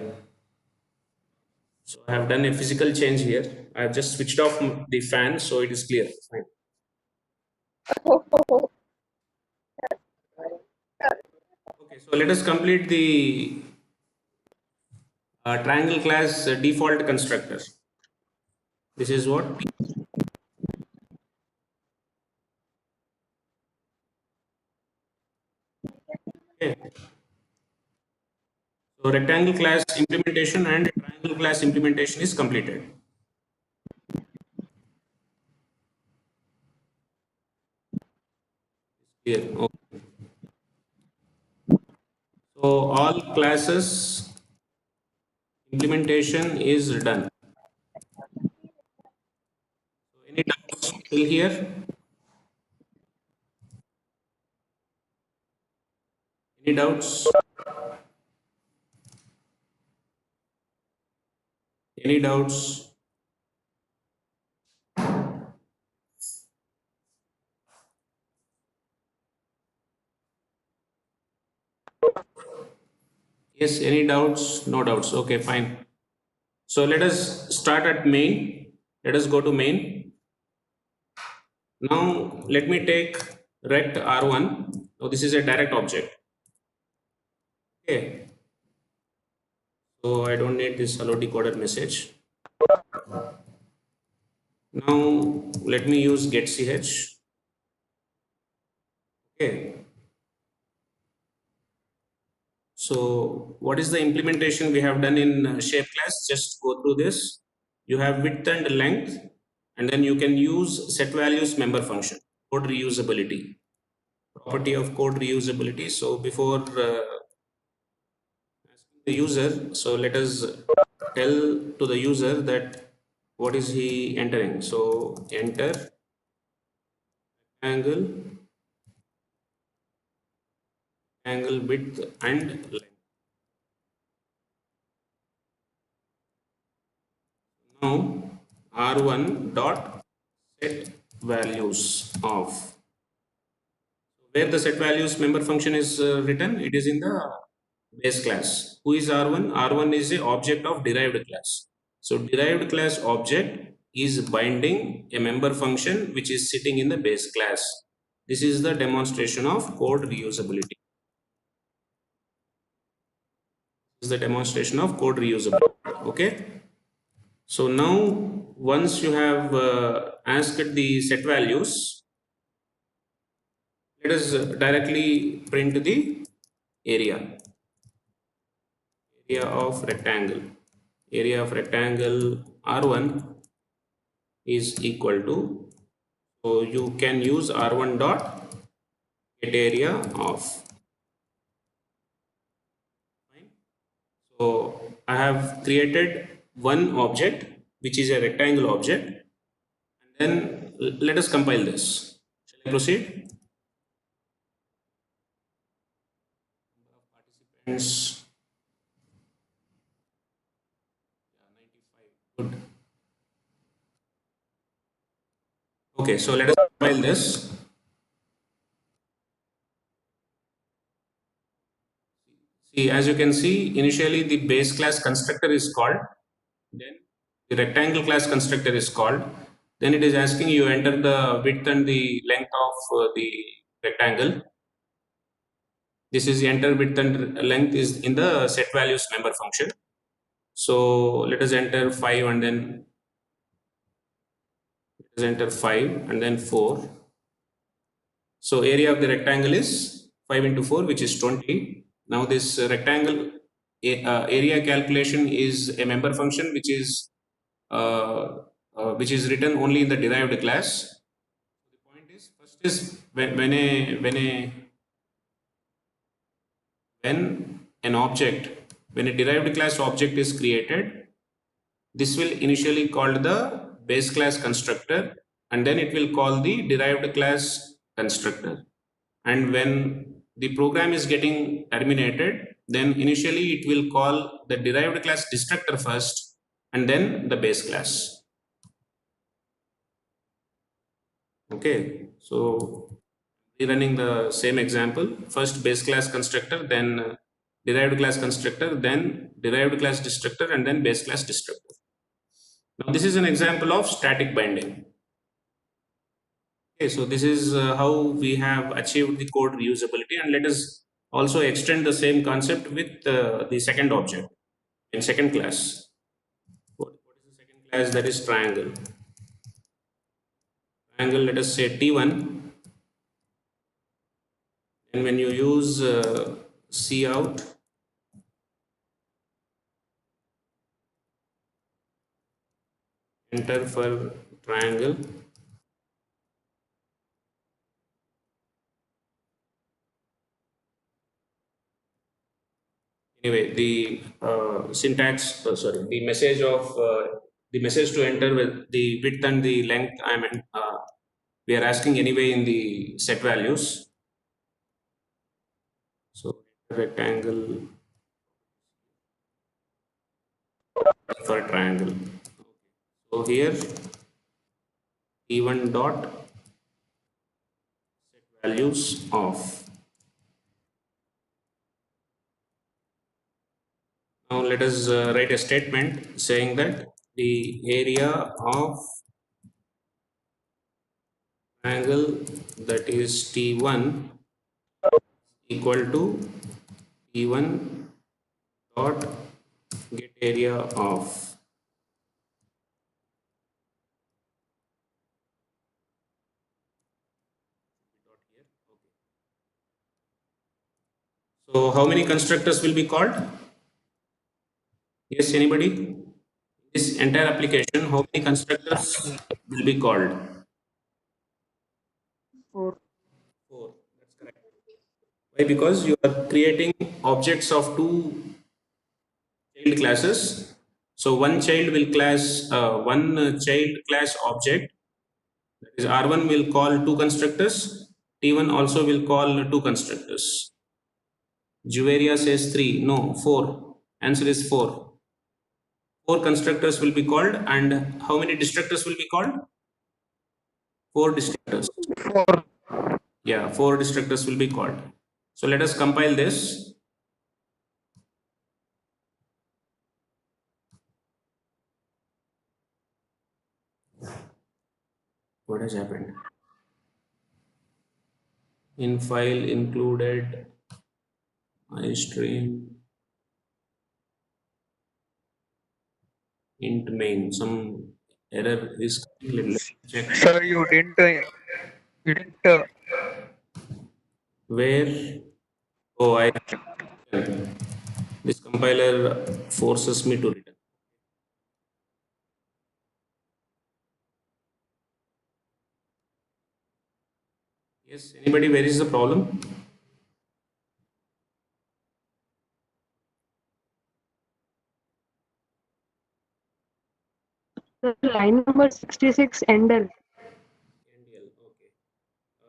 So I have done a physical change here. I have just switched off the fan, so it is clear. Fine. Okay, so let us complete the triangle class default constructor. This is what? Okay. So rectangle class implementation and triangle class implementation is completed. Here. Okay. So all classes implementation is done. So any doubts till here? Any doubts? Any doubts? Yes, any doubts? No doubts. Okay, fine. So let us start at main. Let us go to main. Now let me take rect R1. Now this is a direct object. Okay. So I don't need this hello decoder message. Now let me use getch. Okay. So what is the implementation we have done in shape class? Just go through this. You have width and length, and then you can use set values member function, code reusability, property of code reusability. So before asking the user, so let us tell to the user that what is he entering. So enter angle width and length. Now R1 dot set values of where the set values member function is written, it is in the base class. Who is R1? R1 is a object of derived class. So derived class object is binding a member function which is sitting in the base class. This is the demonstration of code reusability. This is the demonstration of code reusability. Okay. So now once you have asked the set values, let us directly print the area of rectangle. Area of rectangle R1 is equal to, so you can use R1 dot get area of. Fine. So I have created one object which is a rectangle object, and then let us compile this. Shall I proceed? Participants. Good. Okay, so let us compile this. See, as you can see, initially the base class constructor is called, then the rectangle class constructor is called, then it is asking you enter the width and the length of the rectangle. This is enter width and length is in the set values member function. So let us enter 5 and then let us enter 5 and then 4. So area of the rectangle is 5 into 4, which is 20. Now this rectangle area calculation is a member function which is written only in the derived class. The point is, first is when a derived class object is created, this will initially called the base class constructor, and then it will call the derived class constructor. And when the program is getting terminated, then initially it will call the derived class destructor first and then the base class. Okay, so rerunning the same example, first base class constructor, then derived class constructor, then derived class destructor, and then base class destructor. Now this is an example of static binding. Okay, so this is how we have achieved the code reusability, and let us also extend the same concept with the second object in second class. What is the second class? That is triangle. Triangle, let us say T1, and when you use cout, enter for triangle. Anyway, the syntax, the message of the message to enter with the width and the length, we are asking anyway in the set values. So rectangle for triangle. So here T1 dot set values of. Now let us write a statement saying that the area of triangle, that is T1, equal to T1 dot get area of. So how many constructors will be called? Yes, anybody? This entire application, how many constructors will be called? 4. 4. That's correct. Why? Because you are creating objects of two child classes. So one child will class one child class object, that is R1 will call two constructors, T1 also will call two constructors. Juveria says 3. No, 4. Answer is 4. 4 constructors will be called, and how many destructors will be called? 4 destructors. 4. Yeah, 4 destructors will be called. So let us compile this. What has happened? In file included iStream int main. Some error is coming. Let me check. Sir, you didn't Where? Oh, this compiler forces me to return. Yes, anybody, where is the problem? Line number 66 Endel. NDL,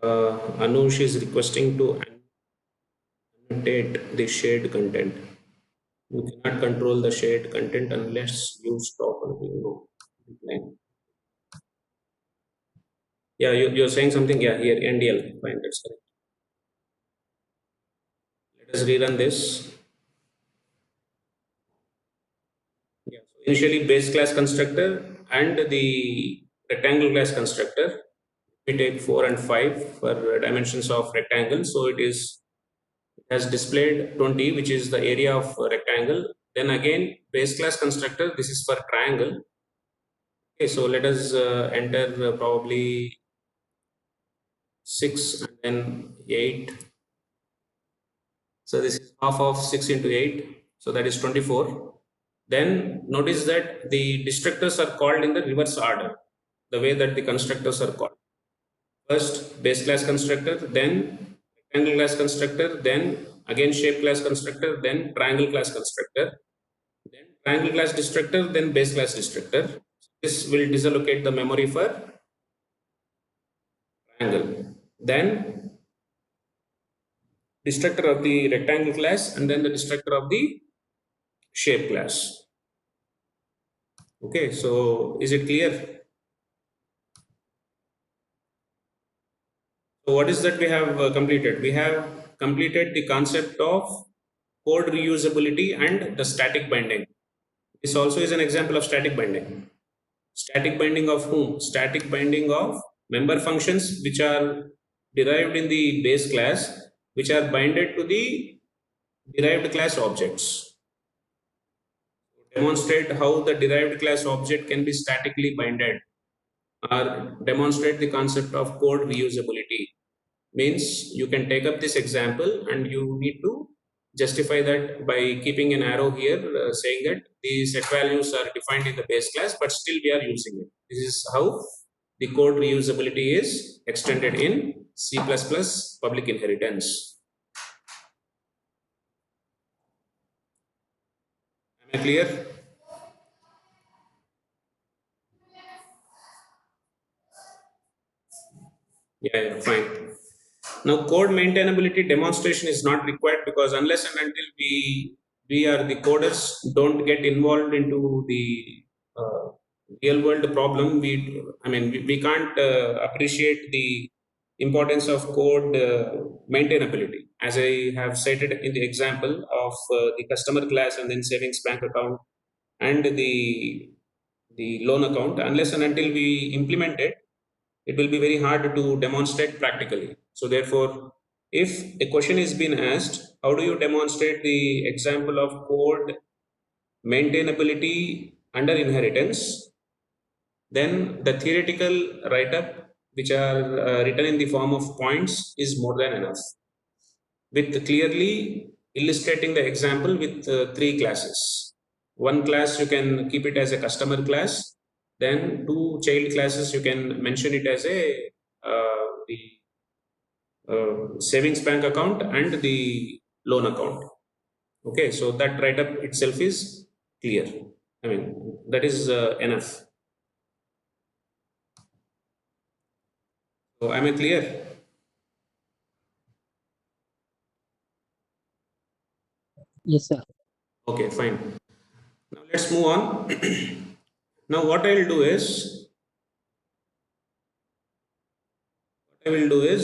okay. Anush is requesting to annotate the shared content. You cannot control the shared content unless you stop on window. Yeah, you're saying something. Yeah, here NDL. Fine, that's correct. Let us rerun this. Yeah, so initially base class constructor and the rectangle class constructor. We take 4 and 5 for dimensions of rectangle. So it has displayed 20, which is the area of rectangle. Then again, base class constructor, this is for triangle. Okay, so let us enter probably 6 and then 8. So this is half of 6 into 8. So that is 24. Then notice that the destructors are called in the reverse order, the way that the constructors are called. First base class constructor, then rectangle class constructor, then again shape class constructor, then triangle class constructor, then triangle class destructor, then base class destructor. This will disalocate the memory for triangle. Then destructor of the rectangle class, and then the destructor of the shape class. Okay, so is it clear? So what is that we have completed? We have completed the concept of code reusability and the static binding. This also is an example of static binding. Static binding of whom? Static binding of member functions which are derived in the base class, which are binded to the derived class objects. Demonstrate how the derived class object can be statically binded, or demonstrate the concept of code reusability. Means you can take up this example and you need to justify that by keeping an arrow here saying that the set values are defined in the base class, but still we are using it. This is how the code reusability is extended in C++ public inheritance. Am I clear? Yeah, fine. Now, code maintainability demonstration is not required because unless and until we are the coders don't get involved into the real world problem, we can't appreciate the importance of code maintainability. As I have cited in the example of the customer class and then savings bank account and the loan account, unless and until we implement it, it will be very hard to demonstrate practically. So therefore, if a question is being asked, how do you demonstrate the example of code maintainability under inheritance, then the theoretical write-up which are written in the form of points is more than enough, with clearly illustrating the example with 3 classes. One class you can keep it as a customer class, then 2 child classes you can mention it as a the savings bank account and the loan account. Okay, so that write up itself is clear. That is enough. So am I clear? Yes, sir. Okay, fine. Now let's move on. Now what I will do is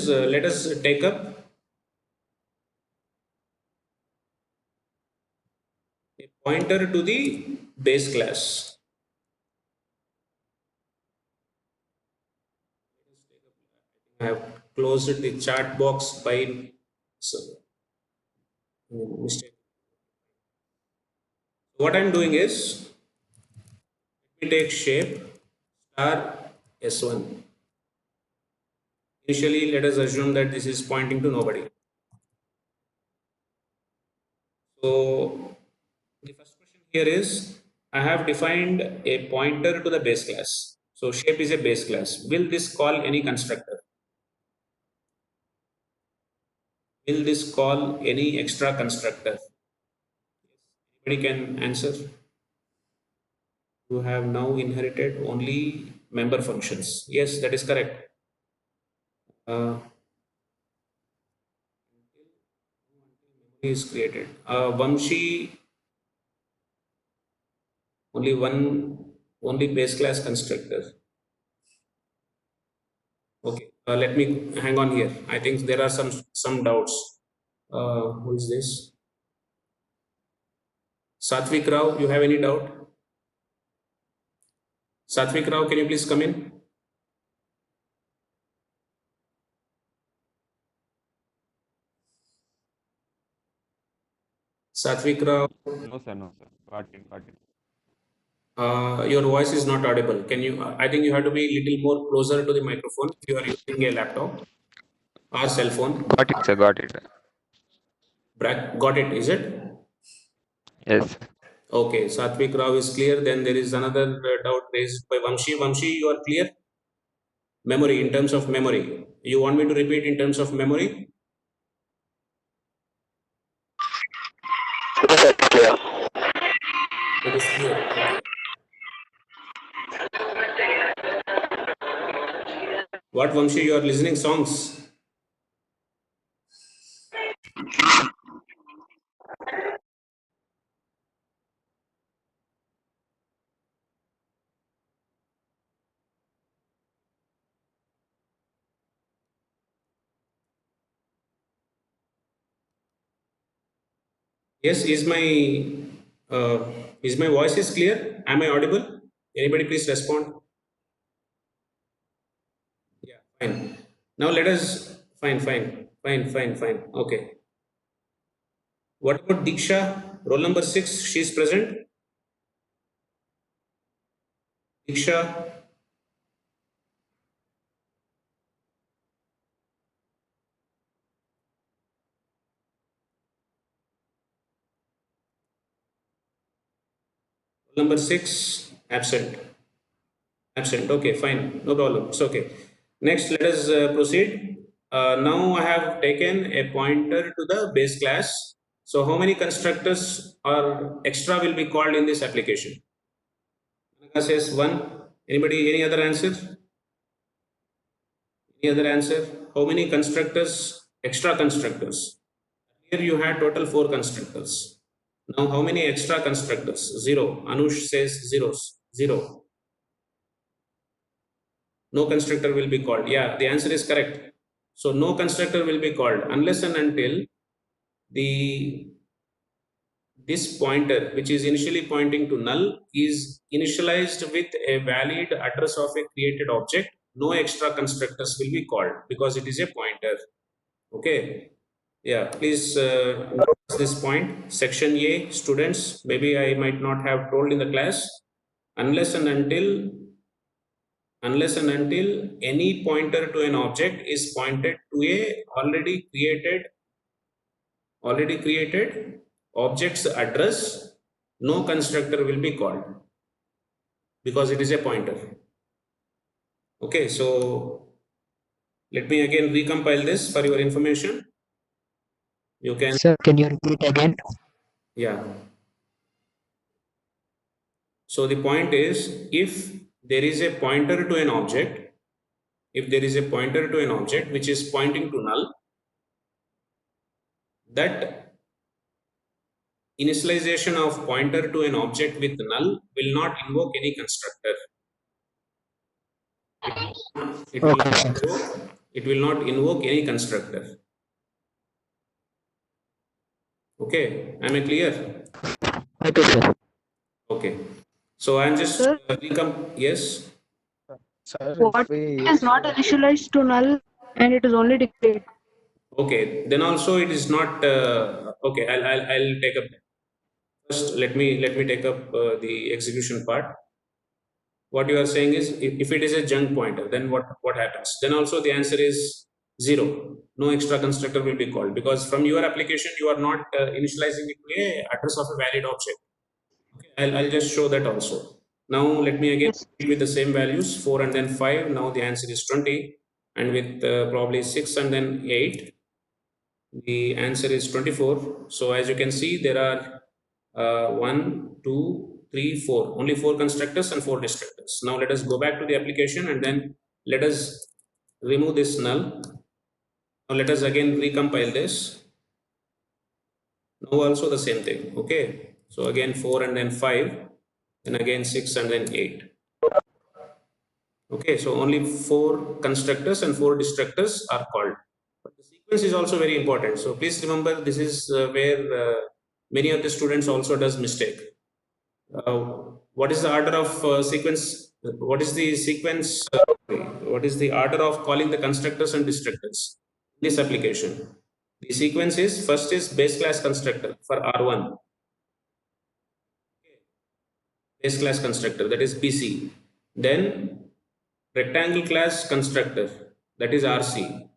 let us take up a pointer to the base class. I have closed the chat box by mistake. What I'm doing is, let me take shape star S1. Initially, let us assume that this is pointing to nobody. So the first question here is, I have defined a pointer to the base class. So shape is a base class. Will this call any constructor? Will this call any extra constructor? Anybody can answer? You have now inherited only member functions. Yes, that is correct. Is created. Vamshi, only base class constructor. Okay, let me hang on here. I think there are some doubts. Who is this? Satvik Rao, you have any doubt? Satvik Rao, can you please come in? Satvik Rao, No, sir. No, sir. Got it. Got it. your voice is not audible. Can you? I think you have to be a little more closer to the microphone if you are using a laptop or cell phone. Got it, sir. Got it. Got it? Is it? Yes. Okay, Satvik Rao is clear. Then there is another doubt raised by Vamshi. Vamshi, you are clear? Memory, in terms of memory. You want me to repeat in terms of memory? It is clear. Okay. What, Vamshi, you are listening songs? Yes, uh, is my voice is clear? Am I audible? Anybody please respond? Yeah, fine. Now let us fine. Okay. What about Diksha? Roll number 6, she is present. Diksha, roll number 6, absent. Absent. Okay, fine. No problem. It's okay. Next, let us proceed. Now I have taken a pointer to the base class. So how many constructors or extra will be called in this application? Anaka says 1. Anybody, any other answer? Any other answer? How many constructors, extra constructors? Here you had total 4 constructors. Now how many extra constructors? 0. Anush says zeros. 0. No constructor will be called. Yeah, the answer is correct. So no constructor will be called unless and until the this pointer, which is initially pointing to null, is initialized with a valid address of a created object. No extra constructors will be called because it is a pointer. Okay. Yeah, please notice this point. Section A, students, maybe I might not have told in the class, unless and until any pointer to an object is pointed to a already created object's address, no constructor will be called because it is a pointer. Okay, so let me again recompile this for your information. You can, Sir, can you repeat again? yeah. So the point is, if there is a pointer to an object, which is pointing to null, that initialization of pointer to an object with null will not invoke any constructor. It will Okay, not sir. invoke, it will not invoke any constructor. Okay, am I clear? Okay, sir. Okay. So I'm just Sir, yes. Sir, what if we is not initialized to null and it is only declared. Okay, then also it is not okay. I'll take up first. Let me take up the execution part. What you are saying is, if it is a junk pointer, then what happens? Then also the answer is 0. No extra constructor will be called because from your application you are not initializing it to a address of a valid object. Okay, I'll just show that also. Now let me again Yes. with the same values 4 and then 5. Now the answer is 20, and with probably 6 and then 8, the answer is 24. So as you can see, there are 1, 2, 3, 4. Only 4 constructors and 4 destructors. Now let us go back to the application and then let us remove this null. Now let us again recompile this. Now also the same thing. Okay. So again 4 and then 5, then again 6 and then 8. Okay, so only 4 constructors and 4 destructors are called. But the sequence is also very important. So please remember, this is where many of the students also does mistake. What is the order of sequence? What is the sequence? What is the order of calling the constructors and destructors in this application? The sequence is, first is base class constructor for R1, base class constructor, that is BC. Then rectangle class constructor, that is RC.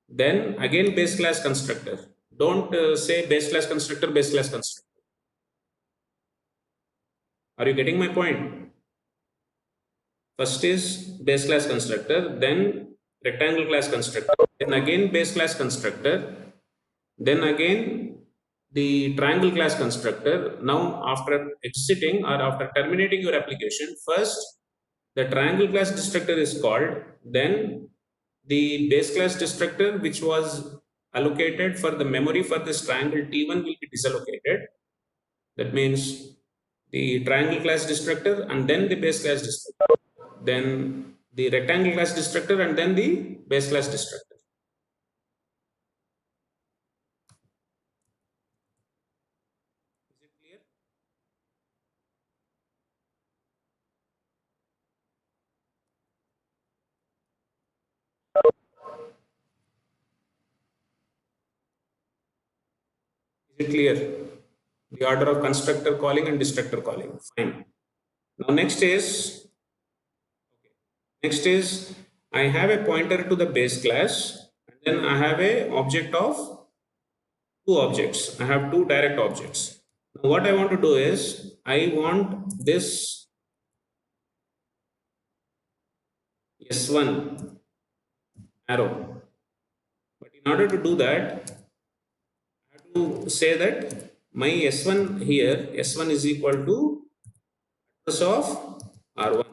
Then again base class constructor. Don't say base class constructor, base class constructor. Are you getting my point? First is base class constructor, then rectangle class constructor, then again base class constructor, then again the triangle class constructor. Now after exiting or after terminating your application, first the triangle class destructor is called, then the base class destructor which was allocated for the memory for this triangle T1 will be disallocated. That means the triangle class destructor and then the base class destructor, then the rectangle class destructor and then the base class destructor. Is it clear? Is it clear? The order of constructor calling and destructor calling. Fine. Now next is I have a pointer to the base class and then I have a object of two objects. I have two direct objects. Now what I want to do is I want this S1 arrow. But in order to do that, I have to say that my S1 here, S1 is equal to address of R1.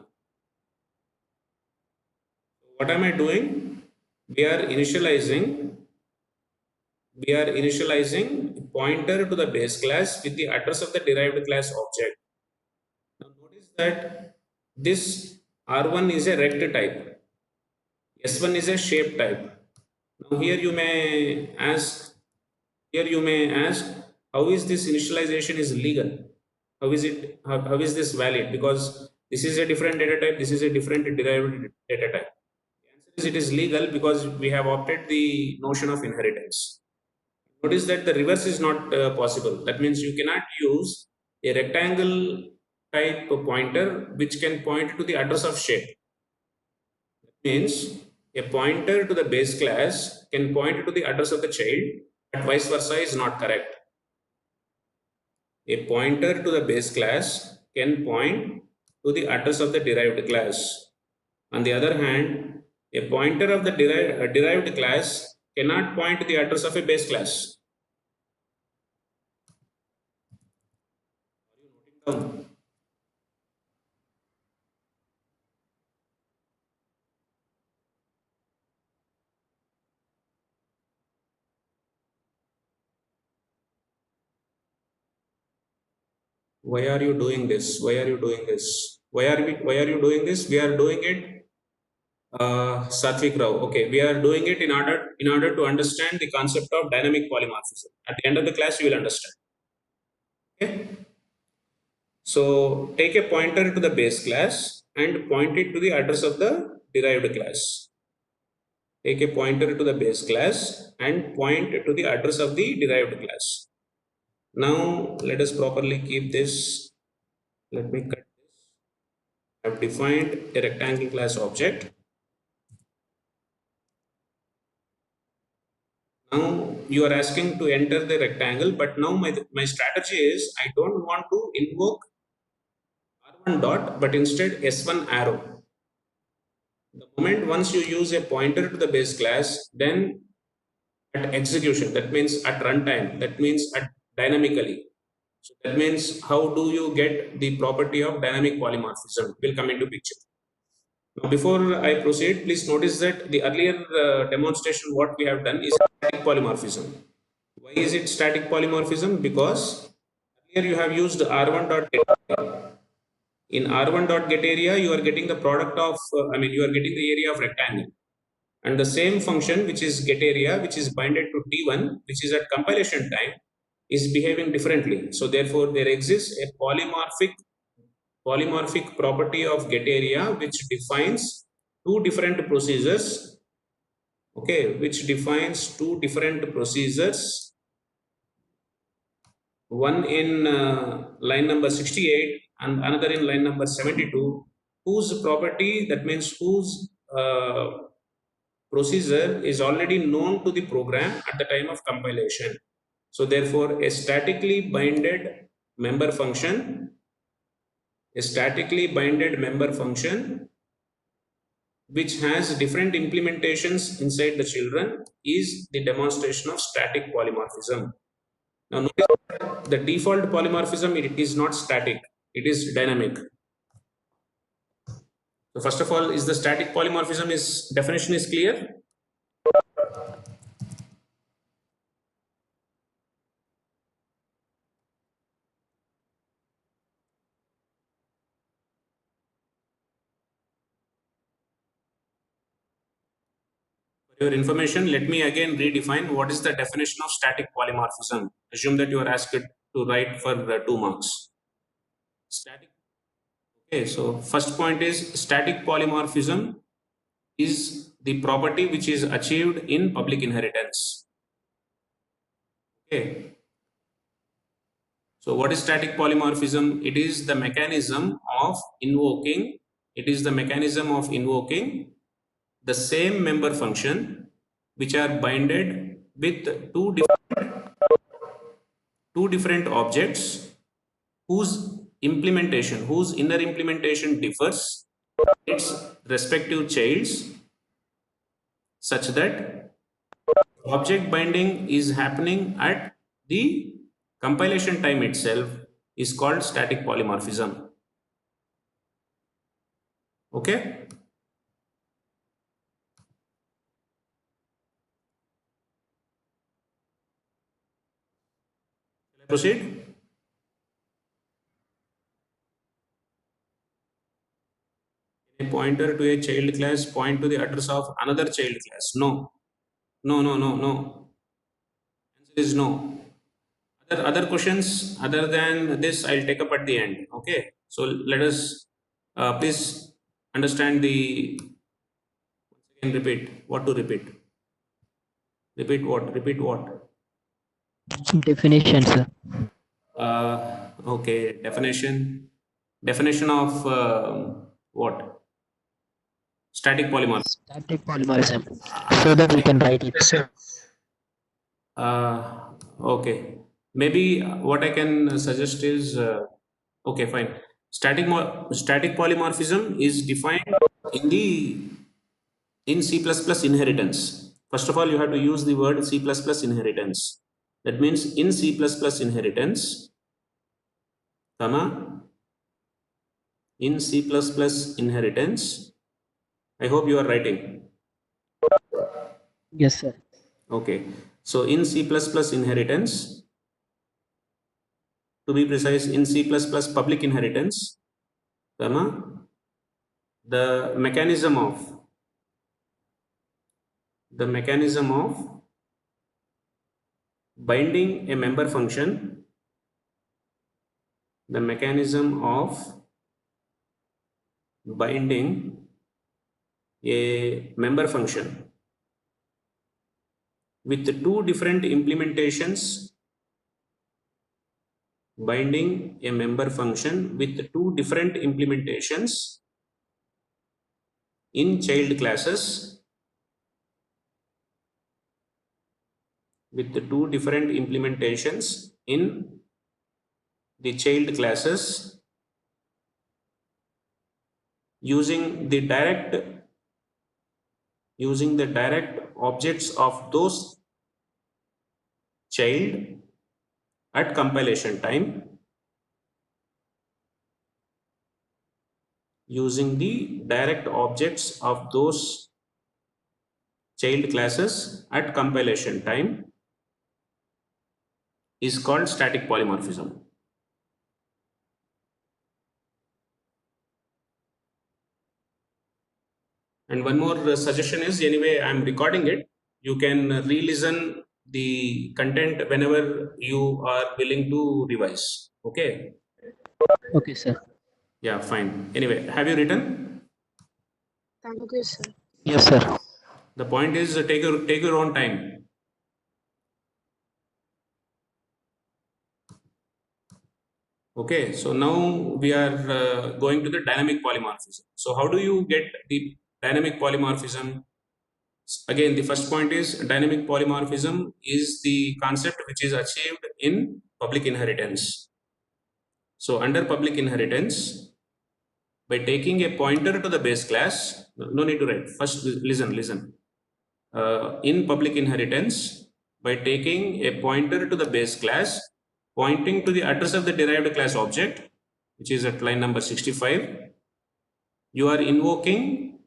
What am I doing? We are initializing pointer to the base class with the address of the derived class object. Now notice that this R1 is a rect type, S1 is a shape type. Now here you may ask, how is this initialization is legal? How is this valid? Because this is a different data type, this is a different derived data type. The answer is it is legal because we have opted the notion of inheritance. Notice that the reverse is not possible. That means you cannot use a rectangle type pointer which can point to the address of shape. That means a pointer to the base class can point to the address of the child, but vice versa is not correct. A pointer to the base class can point to the address of the derived class. On the other hand, a pointer of the derived class cannot point to the address of a base class. Are you noting down? Why are you doing this? Why are you doing this? Why are you doing this? We are doing it, Satvik Rao. Okay, we are doing it in order to understand the concept of dynamic polymorphism. At the end of the class, you will understand. Okay. So take a pointer to the base class and point it to the address of the derived class. Take a pointer to the base class and point to the address of the derived class. Now let us properly keep this. Let me cut this. I have defined a rectangle class object. Now you are asking to enter the rectangle, but now my strategy is I don't want to invoke R1 dot, but instead S1 arrow. The moment once you use a pointer to the base class, then at execution, that means at runtime, that means at dynamically. So that means how do you get the property of dynamic polymorphism will come into picture. Now before I proceed, please notice that the earlier demonstration what we have done is static polymorphism. Why is it static polymorphism? Because here you have used R1 dot get area. In R1 dot get area, you are getting the product of, you are getting the area of rectangle. And the same function, which is get area, which is binded to T1, which is at compilation time, is behaving differently. So therefore, there exists a polymorphic property of get area, which defines two different procedures. Okay, which defines two different procedures. One in line number 68 and another in line number 72, whose property, that means whose procedure is already known to the program at the time of compilation. So therefore, a statically binded member function A statically binded member function which has different implementations inside the children is the demonstration of static polymorphism. Now notice the default polymorphism, it is not static, it is dynamic. So first of all, is the static polymorphism is definition is clear? For your information, let me again redefine what is the definition of static polymorphism. Assume that you are asked to write for 2 marks. Static. Okay, so first point is static polymorphism is the property which is achieved in public inheritance. Okay. So what is static polymorphism? It is the mechanism of invoking, the same member function which are binded with two different objects whose inner implementation differs its respective childs, such that object binding is happening at the compilation time itself is called static polymorphism. Okay. Shall I proceed? A pointer to a child class point to the address of another child class? No. No. Answer is no. Other questions other than this I'll take up at the end. Okay. So let us please understand the. Once again, repeat. What to repeat? Repeat what? Repeat what? Definition, sir. Okay. Definition of what? Static polymorphism. Static polymorphism. So that we can write it. Yes, sir. Okay. Maybe what I can suggest is okay, fine. Static polymorphism is defined in C++ inheritance. First of all, you have to use the word C++ inheritance. That means in C++ inheritance, in C++ inheritance. I hope you are writing. Yes, sir. Okay. So in C++ inheritance, to be precise, in C++ public inheritance, the mechanism of binding a member function, the mechanism of binding a member function with two different implementations, binding a member function with two different implementations in child classes, with the two different implementations in the child classes using the direct objects of those child at compilation time, using the direct objects of those child classes at compilation time is called static polymorphism. And one more suggestion is, anyway, I'm recording it. You can re-listen the content whenever you are willing to revise. Okay. Okay, sir. Yeah, fine. Anyway, have you written? Thank you, sir. Yes, sir. The point is take your own time. Okay, so now we are going to the dynamic polymorphism. So how do you get the dynamic polymorphism? Again, the first point is dynamic polymorphism is the concept which is achieved in public inheritance. So under public inheritance, by taking a pointer to the base class. No need to write. First, listen. In public inheritance, by taking a pointer to the base class, pointing to the address of the derived class object, which is at line number 65, you are invoking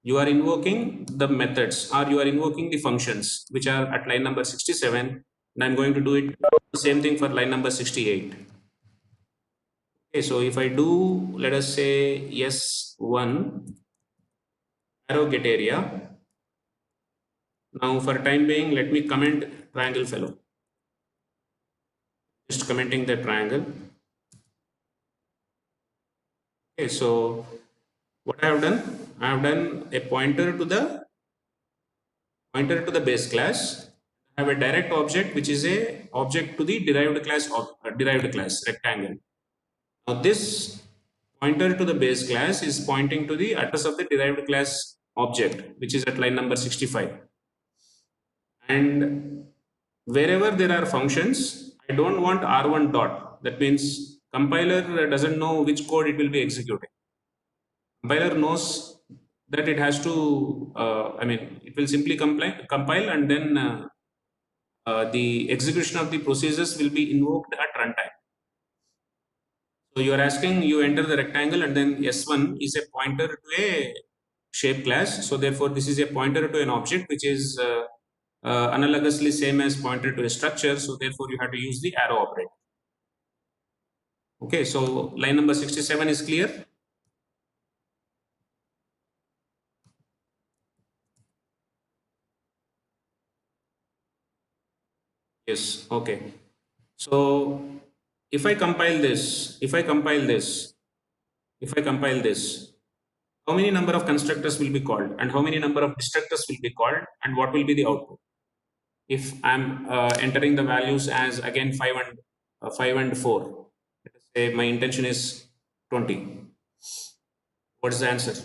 the methods, or you are invoking the functions which are at line number 67, and I'm going to do it the same thing for line number 68. Okay, so if I do, let us say S1 arrow get area. Now for time being, let me comment triangle fellow. Just commenting the triangle. Okay, so what I have done? I have done a pointer to the base class. I have a direct object which is a object to the derived class rectangle. Now this pointer to the base class is pointing to the address of the derived class object, which is at line number 65. And wherever there are functions, I don't want R1 dot. That means compiler doesn't know which code it will be executing. Compiler knows that it has to, it will simply compile, and then the execution of the procedures will be invoked at runtime. So you are asking, you enter the rectangle, and then S1 is a pointer to a shape class. So therefore, this is a pointer to an object which is analogously same as pointer to a structure. So therefore, you have to use the arrow operator. Okay, so line number 67 is clear. Yes, okay. So if I compile this, how many number of constructors will be called, and how many number of destructors will be called, and what will be the output? If I'm entering the values as again 5 and 4, let us say my intention is 20. What is the answer?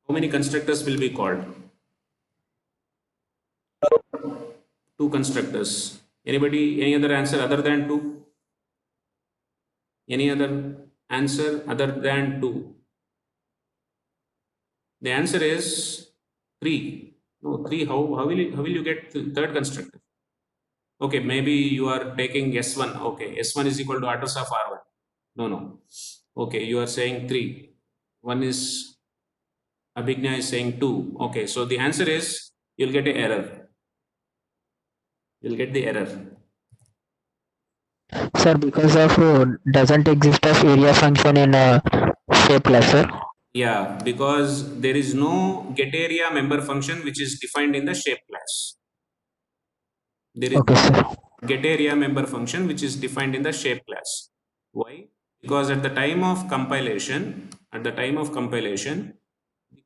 How many constructors will be called? 2 constructors. Anybody, any other answer other than 2? Any other answer other than 2? The answer is 3. No, 3. How will you get the third constructor? Okay, maybe you are taking S1. Okay, S1 is equal to address of R1. No. Okay, you are saying 3. One is, Abhigna is saying 2. Okay, so the answer is, you'll get an error. You'll get the error. Sir, because of doesn't exist of area function in shape class, sir. Yeah, because there is no get area member function which is defined in the shape class. There is Okay, sir. get area member function which is defined in the shape class. Why? Because at the time of compilation, the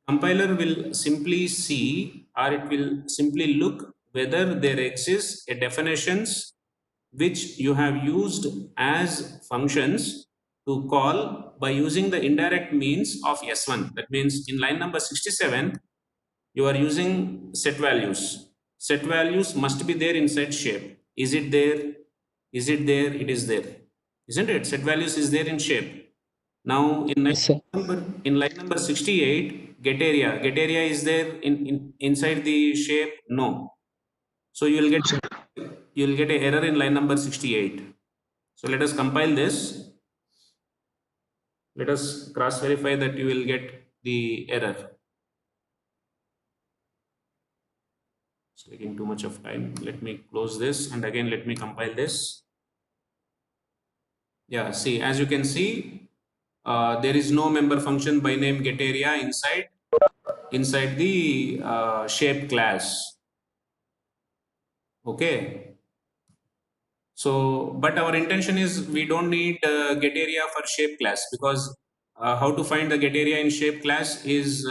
compiler will simply see, or it will simply look whether there exists a definitions which you have used as functions to call by using the indirect means of S1. That means in line number 67, you are using set values. Set values must be there inside shape. Is it there? It is there. Isn't it? Set values is there in shape. Now in Yes, sir. line number 68, get area is there inside the shape? No. So you will get an error in line number 68. So let us compile this. Let us cross verify that you will get the error. It's taking too much of time. Let me close this, and again let me compile this. Yeah, see, as you can see, there is no member function by name get area inside the shape class. Okay. So, but our intention is we don't need get area for shape class, because how to find the get area in shape class is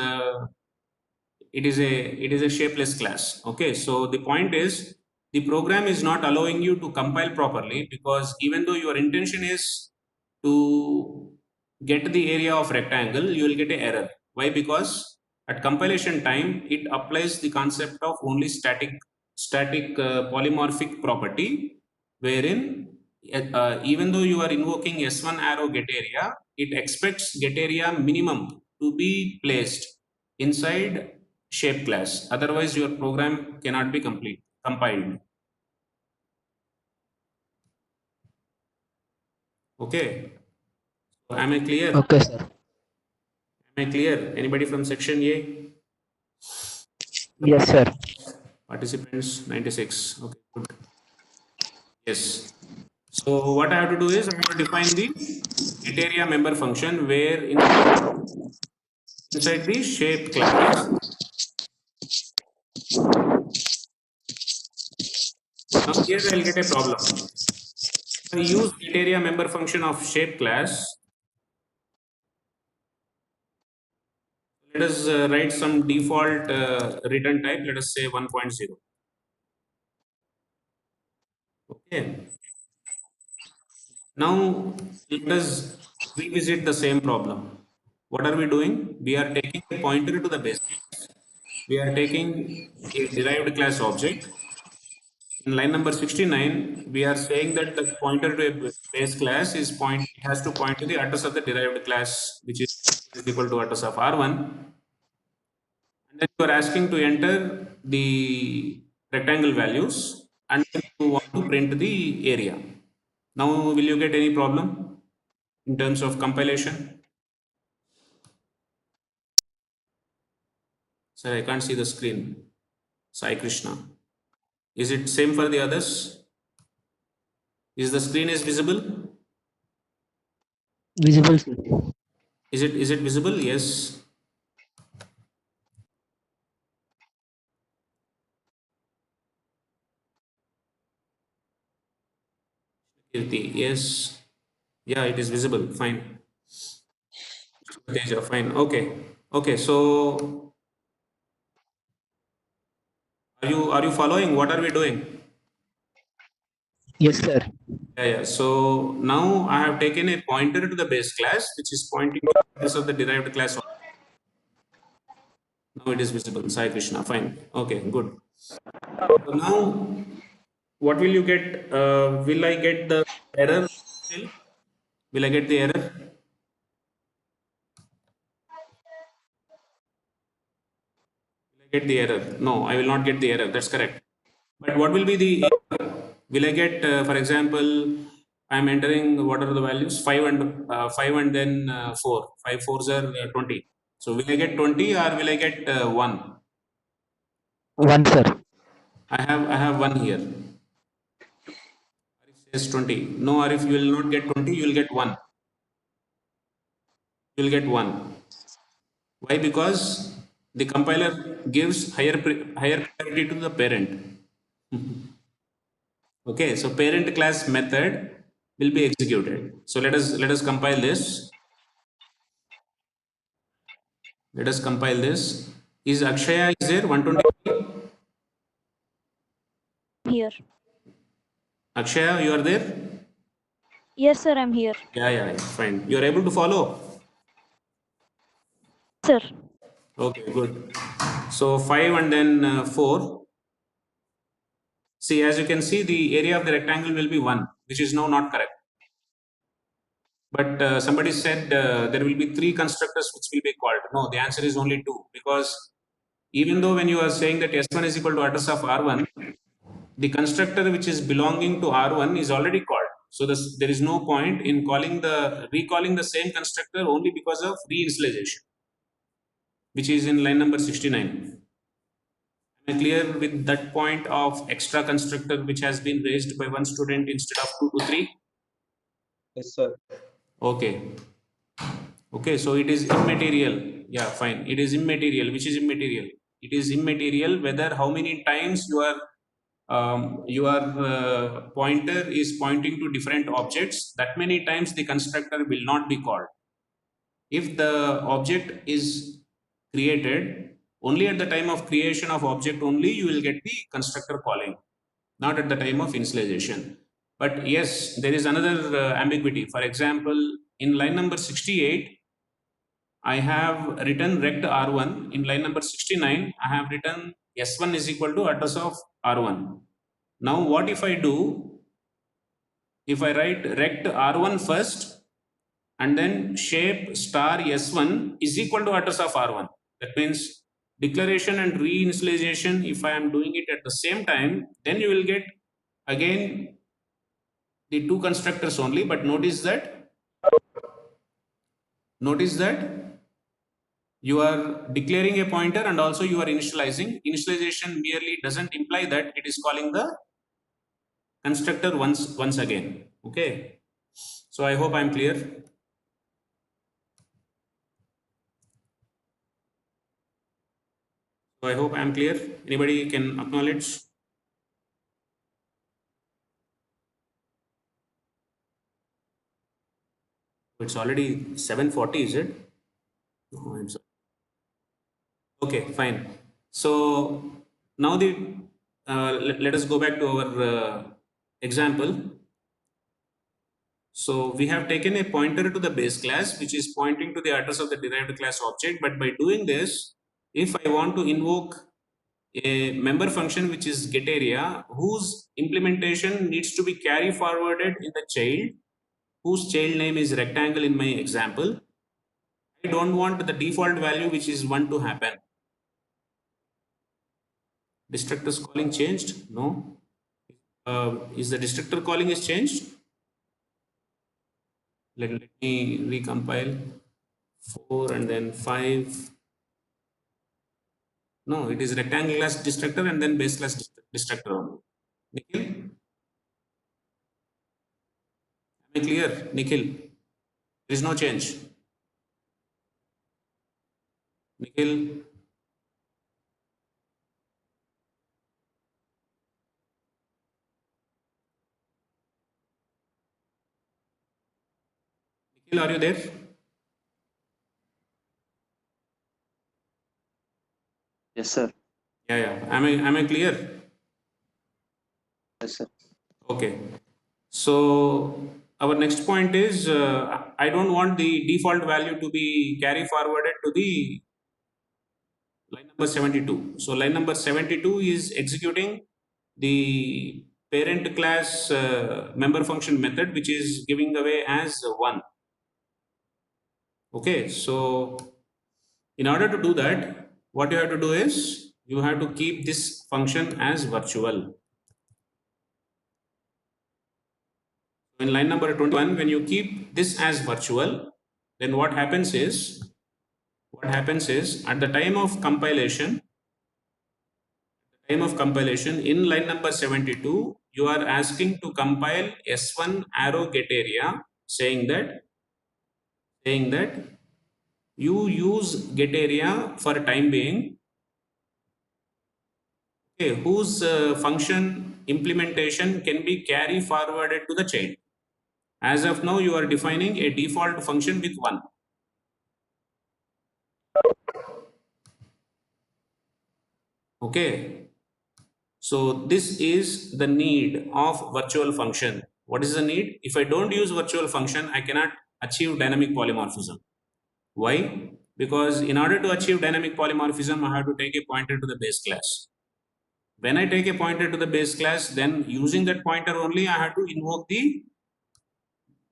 it is a shapeless class. Okay, so the point is the program is not allowing you to compile properly, because even though your intention is to get the area of rectangle, you will get an error. Why? Because at compilation time it applies the concept of only static static polymorphic property wherein even though you are invoking S1 arrow get area, it expects get area minimum to be placed inside shape class. Otherwise, your program cannot be compiled. Okay. Am I clear? Okay, sir. Am I clear? Anybody from section A? Yes, sir. Participants 96. Okay, good. Yes. So what I have to do is I have to define the get area member function where inside the shape class. Now here I'll get a problem. If I use get area member function of shape class, let us write some default return type. Let us say 1.0. Okay. Now let us revisit the same problem. What are we doing? We are taking a pointer to the base. We are taking a derived class object. In line number 69, we are saying that the pointer to a base class has to point to the address of the derived class, which is equal to address of R1. And then you are asking to enter the rectangle values and then you want to print the area. Now, will you get any problem in terms of compilation? Sir, I can't see the screen. Sai Krishna. Is it same for the others? Is the screen is visible? Visible, sir. Is it visible? Yes. Kirti, yes. Yeah, it is visible. Fine. Teja, fine. Okay. Okay. So are you following? What are we doing? Yes, sir. Yeah. So now I have taken a pointer to the base class, which is pointing to the address of the derived class. Now it is visible. Sai Krishna. Fine. Okay. Good. So now, what will you get? Will I get the error still? Will I get the error? Will I get the error? No, I will not get the error. That's correct. But what will be the error? Will I get, for example, I'm entering what are the values? 5 and then 4. 5 fours are 20. So will I get 20 or will I get 1? 1, sir. I have 1 here. Arif says 20. No, Arif, you will not get 20, you will get 1. You will get 1. Why? Because the compiler gives higher priority to the parent. Okay, so parent class method will be executed. So let us compile this. Let us compile this. Is Akshaya is there? 120. Here. Akshaya, you are there? Yes, sir, I'm here. Yeah, fine. You are able to follow? Sir. Okay, good. So 5 and then 4. See, as you can see, the area of the rectangle will be 1, which is now not correct. But somebody said there will be 3 constructors which will be called. No, the answer is only 2, because even though when you are saying that S1 is equal to address of R1, the constructor which is belonging to R1 is already called. So there is no point in recalling the same constructor only because of reinitialization, which is in line number 69. Am I clear with that point of extra constructor which has been raised by one student instead of 2 to 3? Yes, sir. Okay. Okay, so it is immaterial. Yeah, fine. It is immaterial. Which is immaterial? It is immaterial whether how many times your pointer is pointing to different objects. That many times the constructor will not be called. If the object is created, only at the time of creation of object only you will get the constructor calling, not at the time of initialization. But yes, there is another ambiguity. For example, in line number 68, I have written rect R1 in line number 69. I have written S1 is equal to address of R1. Now what if I do? If I write rect R1 first and then shape star S1 is equal to address of R1. That means declaration and reinitialization, if I am doing it at the same time, then you will get again the two constructors only. But notice that you are declaring a pointer and also you are initializing. Initialization merely doesn't imply that it is calling the constructor once again. Okay, so I hope I am clear. So I hope I am clear. Anybody can acknowledge? It's already 7:40, is it? No, I'm sorry. Okay, fine. So now let us go back to our example. So we have taken a pointer to the base class, which is pointing to the address of the derived class object. But by doing this, if I want to invoke a member function which is getArea, whose implementation needs to be carry forwarded in the child, whose child name is rectangle in my example, I don't want the default value which is 1 to happen. Destructors calling changed? No. Is the destructor calling is changed? Let me recompile. 4 and then 5. No, it is rectangle class destructor and then base class destructor only. Nikhil? Am I clear? Nikhil? There is no change. Nikhil? Nikhil, are you there? Yes, sir. Yeah. Am I clear? Yes, sir. Okay. So our next point is I don't want the default value to be carry forwarded to the line number 72. So line number 72 is executing the parent class member function method, which is giving away as 1. Okay, so in order to do that, what you have to do is you have to keep this function as virtual. In line number 21, when you keep this as virtual, then what happens is at the time of compilation in line number 72, you are asking to compile S1 arrow getArea, saying that you use getArea for time being, okay, whose function implementation can be carry forwarded to the child. As of now, you are defining a default function with 1. Okay, so this is the need of virtual function. What is the need? If I don't use virtual function, I cannot achieve dynamic polymorphism. Why? Because in order to achieve dynamic polymorphism, I have to take a pointer to the base class. When I take a pointer to the base class, then using that pointer only, I have to invoke the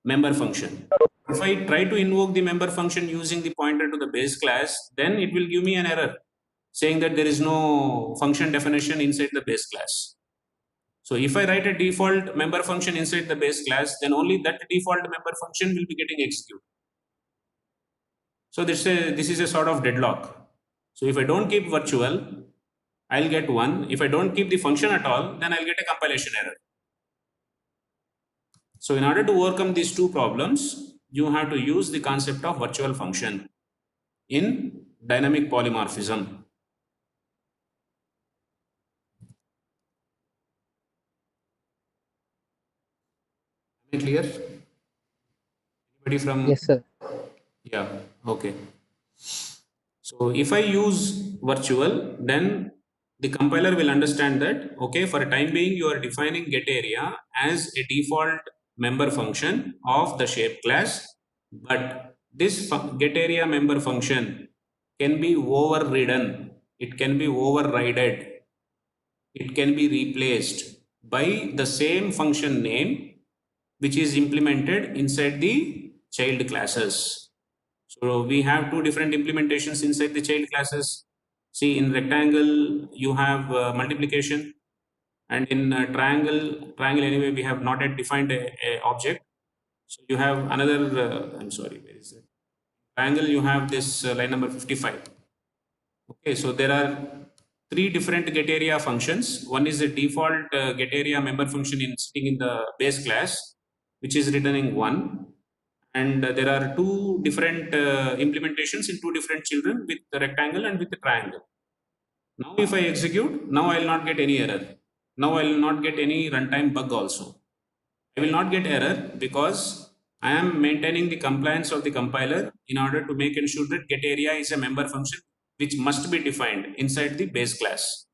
member function. If I try to invoke the member function using the pointer to the base class, then it will give me an error saying that there is no function definition inside the base class. So if I write a default member function inside the base class, then only that default member function will be getting executed. So this is a sort of deadlock. So if I don't keep virtual, I'll get 1. If I don't keep the function at all, then I'll get a compilation error. So in order to overcome these two problems, you have to use the concept of virtual function in dynamic polymorphism. Am I clear? Anybody from? Yes, sir. Yeah, okay. So if I use virtual, then the compiler will understand that, okay, for a time being, you are defining getArea as a default member function of the shape class, but this get area member function can be overridden, it can be overridden, it can be replaced by the same function name which is implemented inside the child classes. So we have two different implementations inside the child classes. See, in rectangle you have multiplication, and in triangle anyway we have not yet defined a object. So you have another, I'm sorry, where is it? Triangle, you have this line number 55. Okay, so there are three different get area functions. One is the default get area member function sitting in the base class, which is returning 1. And there are two different implementations in two different children, with the rectangle and with the triangle. Now if I execute, now I will not get any error. Now I will not get any runtime bug also. I will not get error because I am maintaining the compliance of the compiler in order to make ensure that get area is a member function which must be defined inside the base class.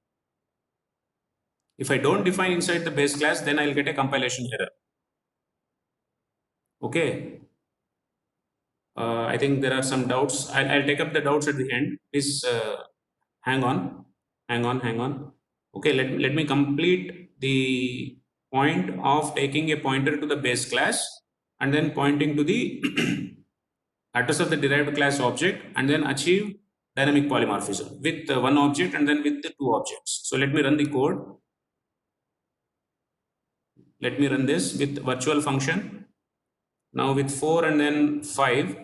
If I don't define inside the base class, then I'll get a compilation error. Okay. I think there are some doubts. I'll take up the doubts at the end. Please hang on. Okay, let me complete the point of taking a pointer to the base class and then pointing to the address of the derived class object, and then achieve dynamic polymorphism with one object and then with the two objects. So let me run the code. Let me run this with virtual function. Now with 4 and then 5,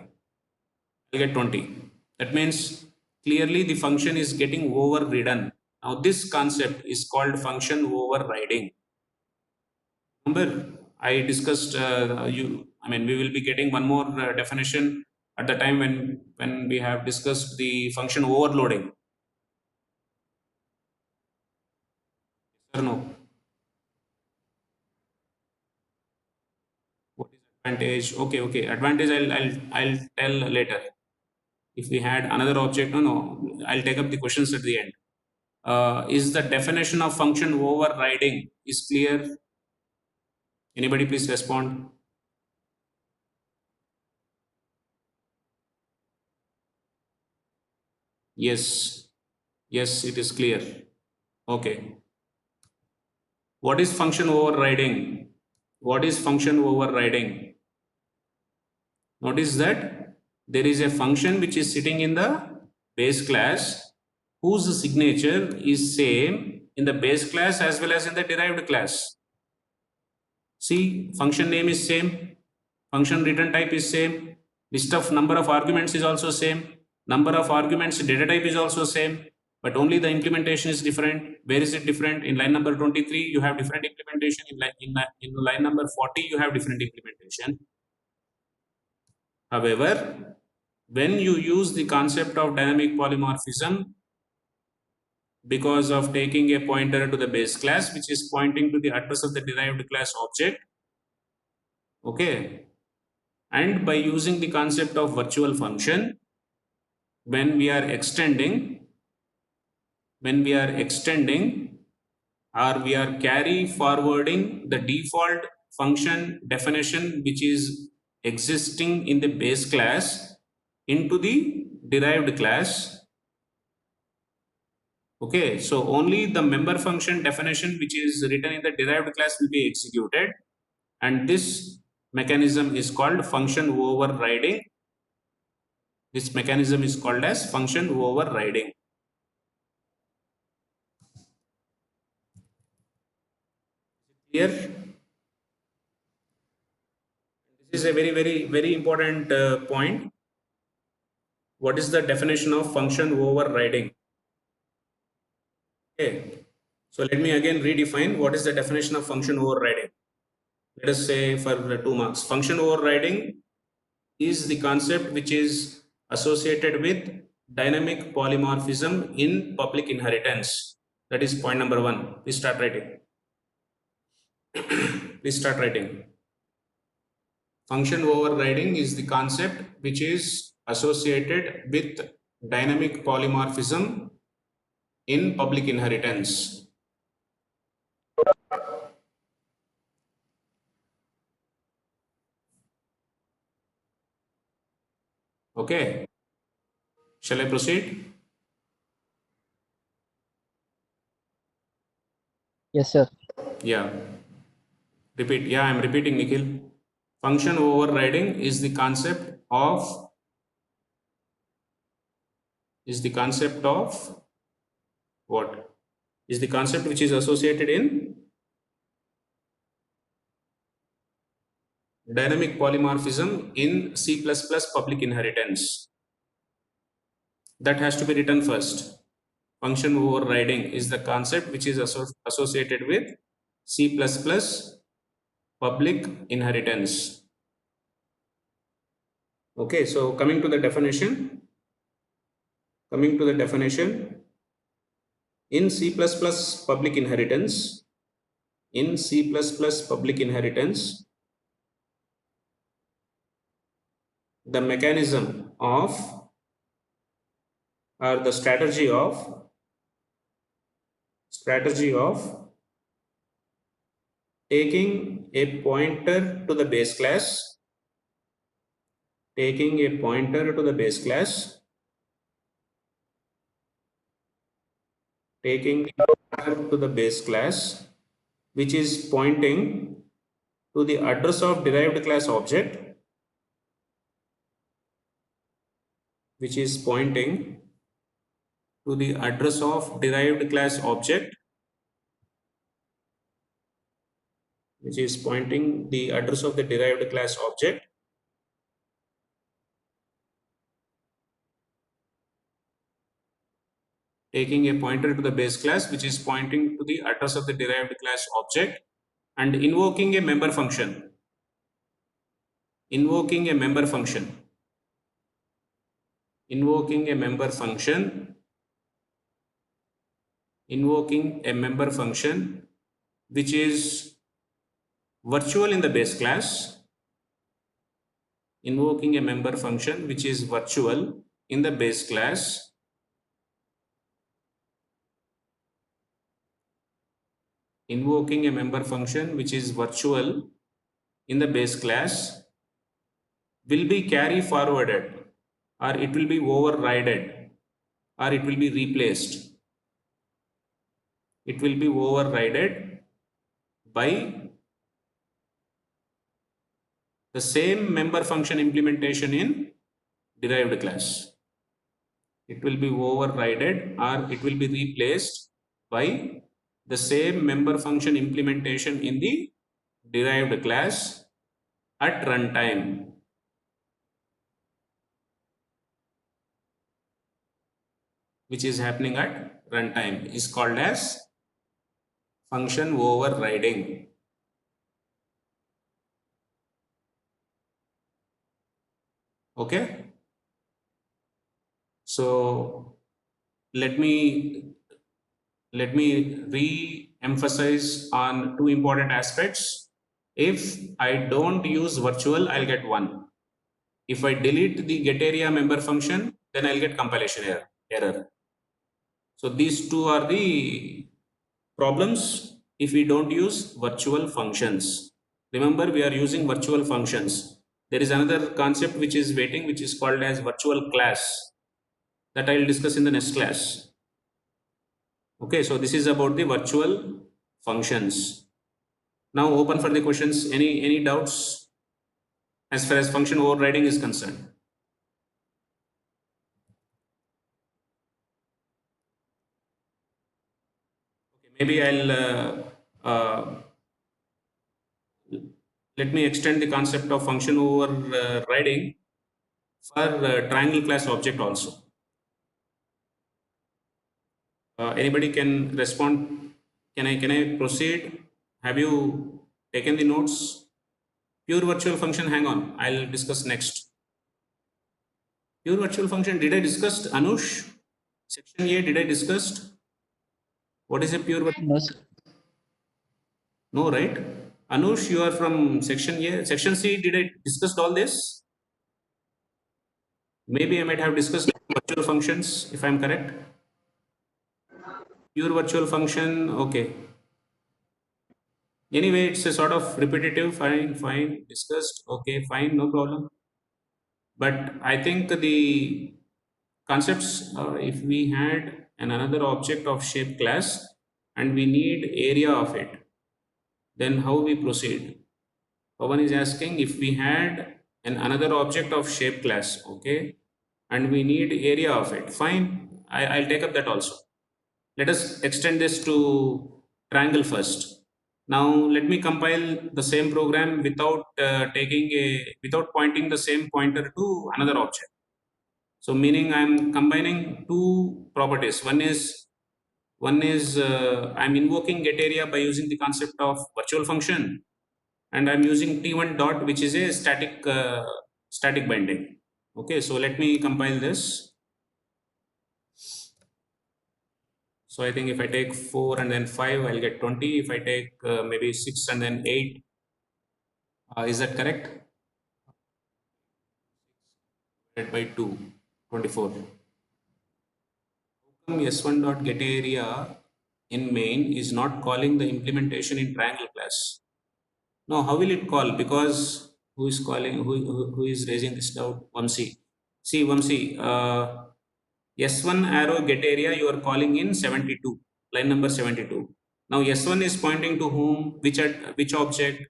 I get 20. That means clearly the function is getting overridden. Now this concept is called function overriding. Remember, I discussed we will be getting one more definition at the time when we have discussed the function overloading. Yes or no? What is advantage? Okay. Advantage I'll tell later. If we had another object, no, I'll take up the questions at the end. Is the definition of function overriding is clear? Anybody please respond? Yes, it is clear. Okay. What is function overriding? What is function overriding? Notice that there is a function which is sitting in the base class whose signature is same in the base class as well as in the derived class. See, function name is same, function return type is same, list of number of arguments is also same, number of arguments data type is also same, but only the implementation is different. Where is it different? In line number 23 you have different implementation, in line number 40 you have different implementation. However, when you use the concept of dynamic polymorphism, because of taking a pointer to the base class which is pointing to the address of the derived class object, okay, and by using the concept of virtual function, when we are extending or we are carry forwarding the default function definition which is existing in the base class into the derived class. Okay, so only the member function definition which is written in the derived class will be executed, and this mechanism is called function overriding. This mechanism is called as function overriding. Here, this is a very important point. What is the definition of function overriding? Okay, so let me again redefine what is the definition of function overriding. Let us say for 2 marks, function overriding is the concept which is associated with dynamic polymorphism in public inheritance. That is point number 1. Please start writing. Please start writing. Function overriding is the concept which is associated with dynamic polymorphism in public inheritance. Okay. Shall I proceed? Yes, sir. Yeah. Repeat. Yeah, I'm repeating, Nikhil. Function overriding is the concept of what? Is the concept which is associated in dynamic polymorphism in C++ public inheritance. That has to be written first. Function overriding is the concept which is associated with C++ public inheritance. Okay, so coming to the definition, in C++ public inheritance, the mechanism of or the strategy of taking a pointer to the base class, taking a pointer to the base class, which is pointing to the address of derived class object, which is pointing to the address of derived class object, which is pointing the address of the derived class object, taking a pointer to the base class which is pointing to the address of the derived class object, and invoking a member function, invoking a member function which is virtual in the base class, invoking a member function which is virtual in the base class, invoking a member function which is virtual in the base class will be carry forwarded, or it will be overridden, or it will be replaced. It will be overridden by the same member function implementation in derived class. It will be overridden or it will be replaced by the same member function implementation in the derived class at runtime. Which is happening at runtime is called as function overriding. Okay. So let me re-emphasize on two important aspects. If I don't use virtual, I'll get 1. If I delete the getArea member function, then I'll get compilation error. So these two are the problems if we don't use virtual functions. Remember, we are using virtual functions. There is another concept which is waiting, which is called as virtual class, that I will discuss in the next class. Okay, so this is about the virtual functions. Now open for the questions. Any doubts as far as function overriding is concerned? Okay, maybe I'll let me extend the concept of function overriding for triangle class object also. Anybody can respond? Can I proceed? Have you taken the notes? Pure virtual function, hang on, I'll discuss next. Pure virtual function, did I discuss, Anush? Section A, did I discuss? What is a pure virtual? No, sir. No, right? Anush, you are from section A. Section C, did I discuss all this? Maybe I might have discussed virtual functions, if I'm correct. Pure virtual function, okay. Anyway, it's a sort of repetitive, fine, discussed, okay, fine, no problem. But I think the concepts, if we had another object of shape class and we need area of it, then how we proceed? Pawan is asking if we had another object of shape class, okay, and we need area of it. Fine, I'll take up that also. Let us extend this to triangle first. Now let me compile the same program without without pointing the same pointer to another object. So meaning I'm combining two properties. One is I'm invoking get area by using the concept of virtual function, and I'm using t1 dot, which is a static binding. Okay, so let me compile this. So I think if I take 4 and then 5, I'll get 20. If I take maybe 6 and then 8, is that correct? Divided by 2, 24. How come s1 dot get area in main is not calling the implementation in triangle class? No, how will it call? Because who is calling, who is raising this doubt? Vamsi. See, Vamsi, S1 arrow get area you are calling in 72, line number 72. Now S1 is pointing to whom, which object?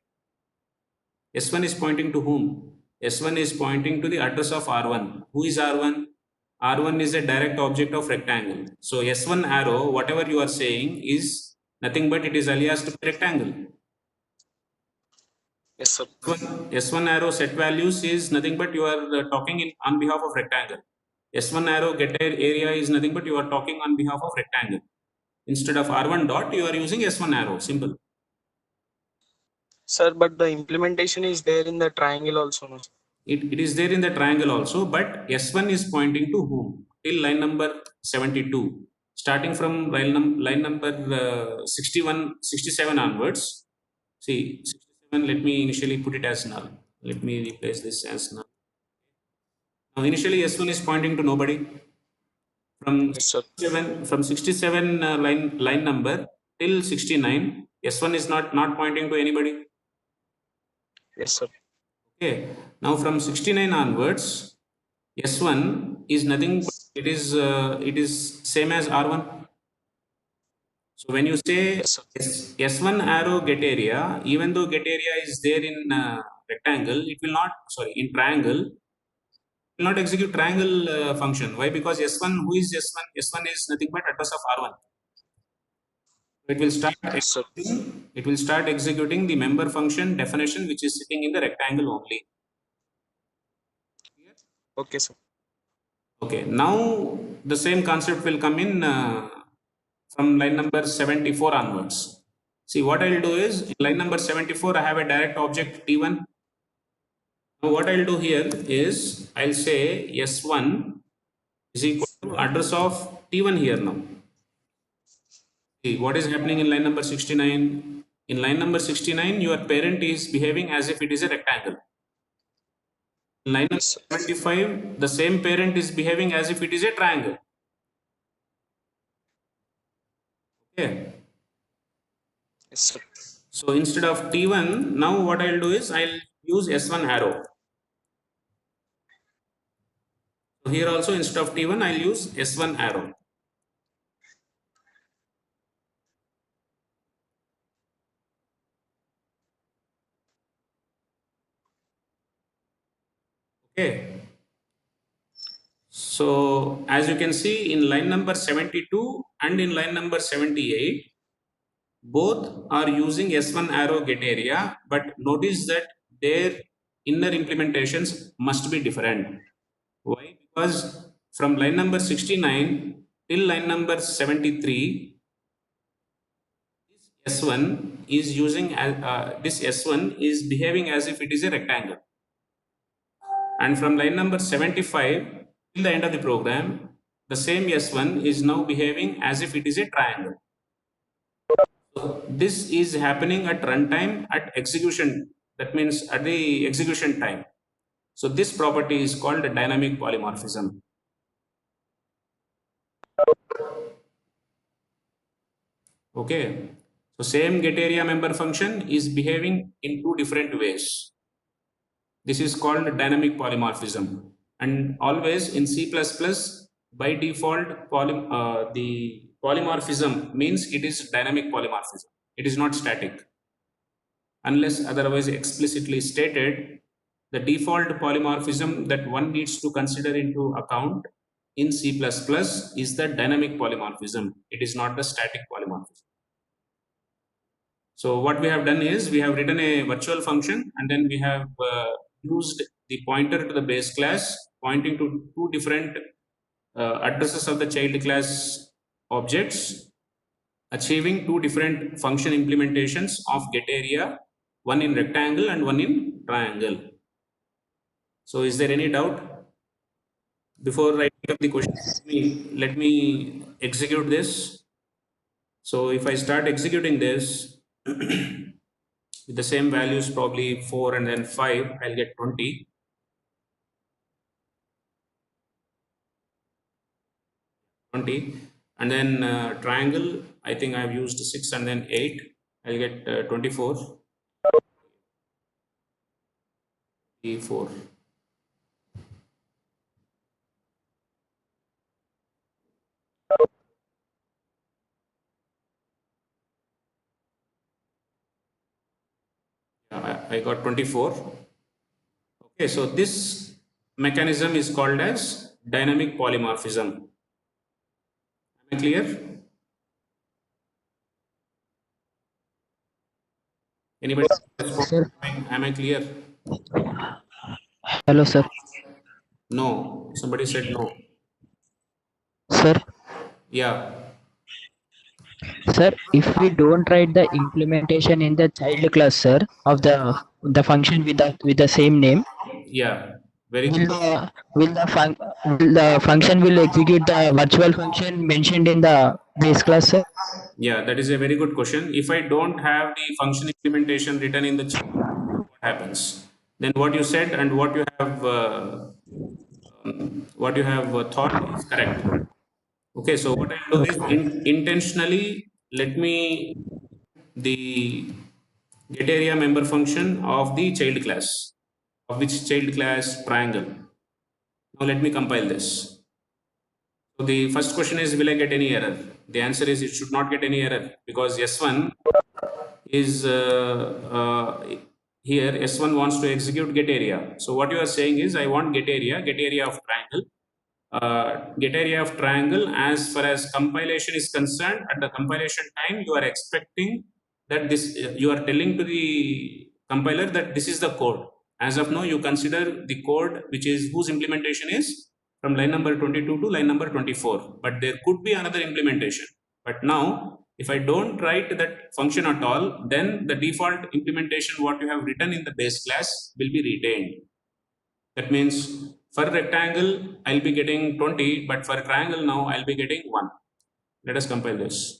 S1 is pointing to whom? S1 is pointing to the address of R1. Who is R1? R1 is a direct object of rectangle. So S1 arrow, whatever you are saying is nothing but it is alias to rectangle. Yes, sir. S1 arrow set values is nothing but you are talking on behalf of rectangle. S1 arrow get area is nothing but you are talking on behalf of rectangle. Instead of R1 dot, you are using S1 arrow, simple. Sir, but the implementation is there in the triangle also, no? It is there in the triangle also, but S1 is pointing to whom? Till line number 72. Starting from line number 61, 67 onwards. See, 67, let me initially put it as null. Let me replace this as null. Now, initially S1 is pointing to nobody. From Yes, sir. 67 line number till 69, S1 is not pointing to anybody. Yes, sir. Okay. Now from 69 onwards, S1 is nothing but it is same as R1. So when you say Yes, sir. S1 arrow get area, even though get area is there in rectangle, it will not, sorry, in triangle, it will not execute triangle function. Why? Because S1, who is S1? S1 is nothing but address of R1. It will start Yes, sir. executing the member function definition, which is sitting in the rectangle only. Okay, sir. Okay, now the same concept will come in from line number 74 onwards. See, what I'll do is in line number 74, I have a direct object T1. Now, what I'll do here is I'll say S1 is equal to address of T1 here now. See, what is happening in line number 69? In line number 69, your parent is behaving as if it is a rectangle. In line number Yes, sir. 75, the same parent is behaving as if it is a triangle. Okay. Yes, sir. So instead of T1, now what I'll do is I'll use S1 arrow. So here also instead of T1, I'll use S1 arrow. Okay. So as you can see in line number 72 and in line number 78, both are using S1 arrow get area, but notice that their inner implementations must be different. Why? Because from line number 69 till line number 73, S1 is using this S1 is behaving as if it is a rectangle, and from line number 75 till the end of the program, the same S1 is now behaving as if it is a triangle. So this is happening at runtime at execution. That means at the execution time. So this property is called a dynamic polymorphism. Okay. So same get area member function is behaving in two different ways. This is called dynamic polymorphism. And always in C++, by default, the polymorphism means it is dynamic polymorphism. It is not static. Unless otherwise explicitly stated, the default polymorphism that one needs to consider into account in C++ is the dynamic polymorphism. It is not the static polymorphism. So what we have done is we have written a virtual function, and then we have used the pointer to the base class pointing to two different addresses of the child class objects, achieving two different function implementations of get area, one in rectangle and one in triangle. So is there any doubt? Before I pick up the question, let me execute this. So if I start executing this with the same values, probably 4 and then 5, I'll get 20. 20. And then triangle, I think I've used 6 and then 8. I'll get 24. 4. I got 24. Okay, so this mechanism is called as dynamic polymorphism. Am I clear? Anybody? Sir. Am I clear? Hello, sir. No. Somebody said no. Sir. Yeah. Sir, if we don't write the implementation in the child class, sir, of the function with the same name, Yeah. Very will good. the function will execute the virtual function mentioned in the base class, sir? Yeah, that is a very good question. If I don't have the function implementation written in the child, what happens? Then what you said and what you have thought is correct. Okay, so what I'll do is intentionally let me the get area member function of the child class, of which child class triangle. Now let me compile this. So the first question is, will I get any error? The answer is it should not get any error, because S1 is here. S1 wants to execute get area. So what you are saying is, I want get area of triangle. Get area of triangle, as far as compilation is concerned, at the compilation time you are expecting that this, you are telling to the compiler that this is the code. As of now, you consider the code which is whose implementation is from line number 22 to line number 24, but there could be another implementation. But now if I don't write that function at all, then the default implementation what you have written in the base class will be retained. That means for rectangle, I'll be getting 20, but for triangle now, I'll be getting 1. Let us compile this.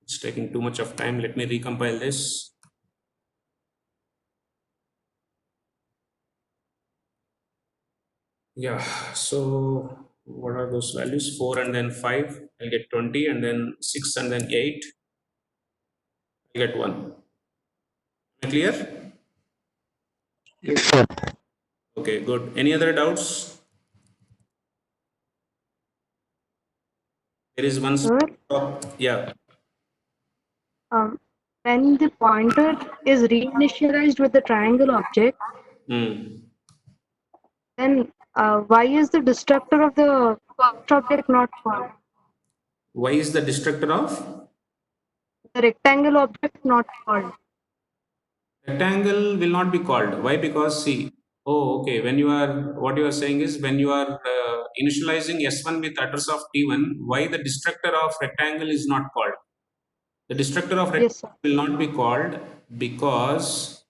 It's taking too much of time. Let me recompile this. Yeah, so what are those values? 4 and then 5, I'll get 20, and then 6 and then 8, I'll get 1. Am I clear? Yes, sir. Okay, good. Any other doubts? There is one. Sir, Yeah. when the pointer is reinitialized with the triangle object, Hmm. then why is the destructor of the first object not called? Why is the destructor of The rectangle object not called. rectangle will not be called? Why? Because see, oh, okay. When you are, what you are saying is, when you are initializing S1 with address of T1, why the destructor of rectangle is not called? The destructor of rectangle Yes, sir. will not be called because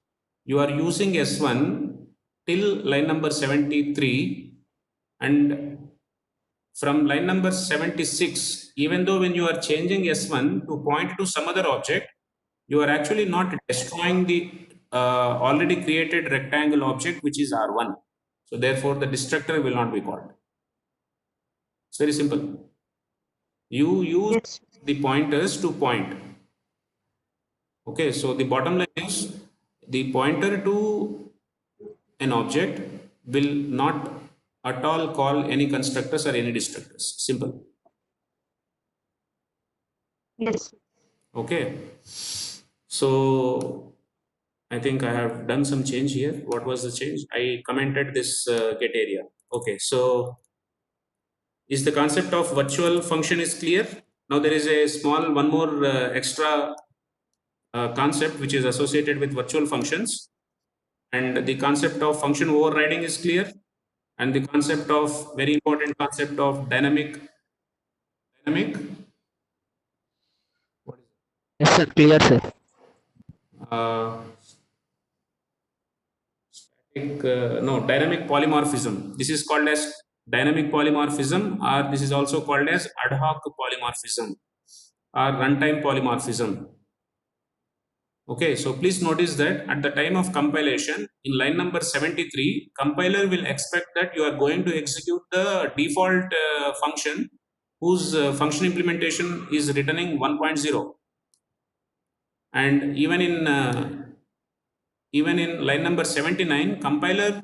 you are using S1 till line number 73, and from line number 76, even though when you are changing S1 to point to some other object, you are actually not destroying the already created rectangle object, which is R1. So therefore the destructor will not be called. It's very simple. You use Yes. the pointers to point. Okay, so the bottom line is the pointer to an object will not at all call any constructors or any destructors. Simple. Yes. Okay. So I think I have done some change here. What was the change? I commented this get area. Okay. So is the concept of virtual function is clear? Now there is a small one more extra concept which is associated with virtual functions, and the concept of function overriding is clear, and the concept of very important concept of dynamic Yes, sir. Clear, sir. uh, no, dynamic polymorphism. This is called as dynamic polymorphism, or this is also called as ad hoc polymorphism or runtime polymorphism. Okay, so please notice that at the time of compilation in line number 73, compiler will expect that you are going to execute the default function whose function implementation is returning 1.0, and even in line number 79, compiler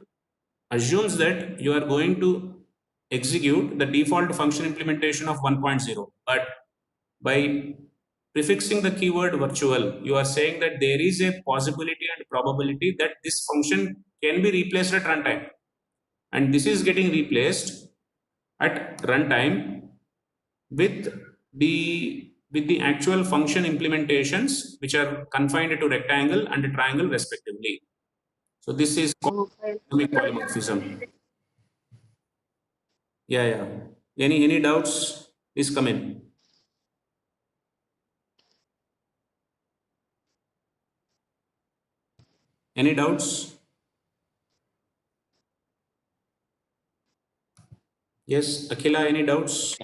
assumes that you are going to execute the default function implementation of 1.0, but by prefixing the keyword virtual, you are saying that there is a possibility and probability that this function can be replaced at runtime, and this is getting replaced at runtime with the actual function implementations which are confined to rectangle and triangle respectively. So this is called dynamic polymorphism. Yeah, yeah. Any doubts? Please come in. Any doubts? Yes, Akhila, any doubts?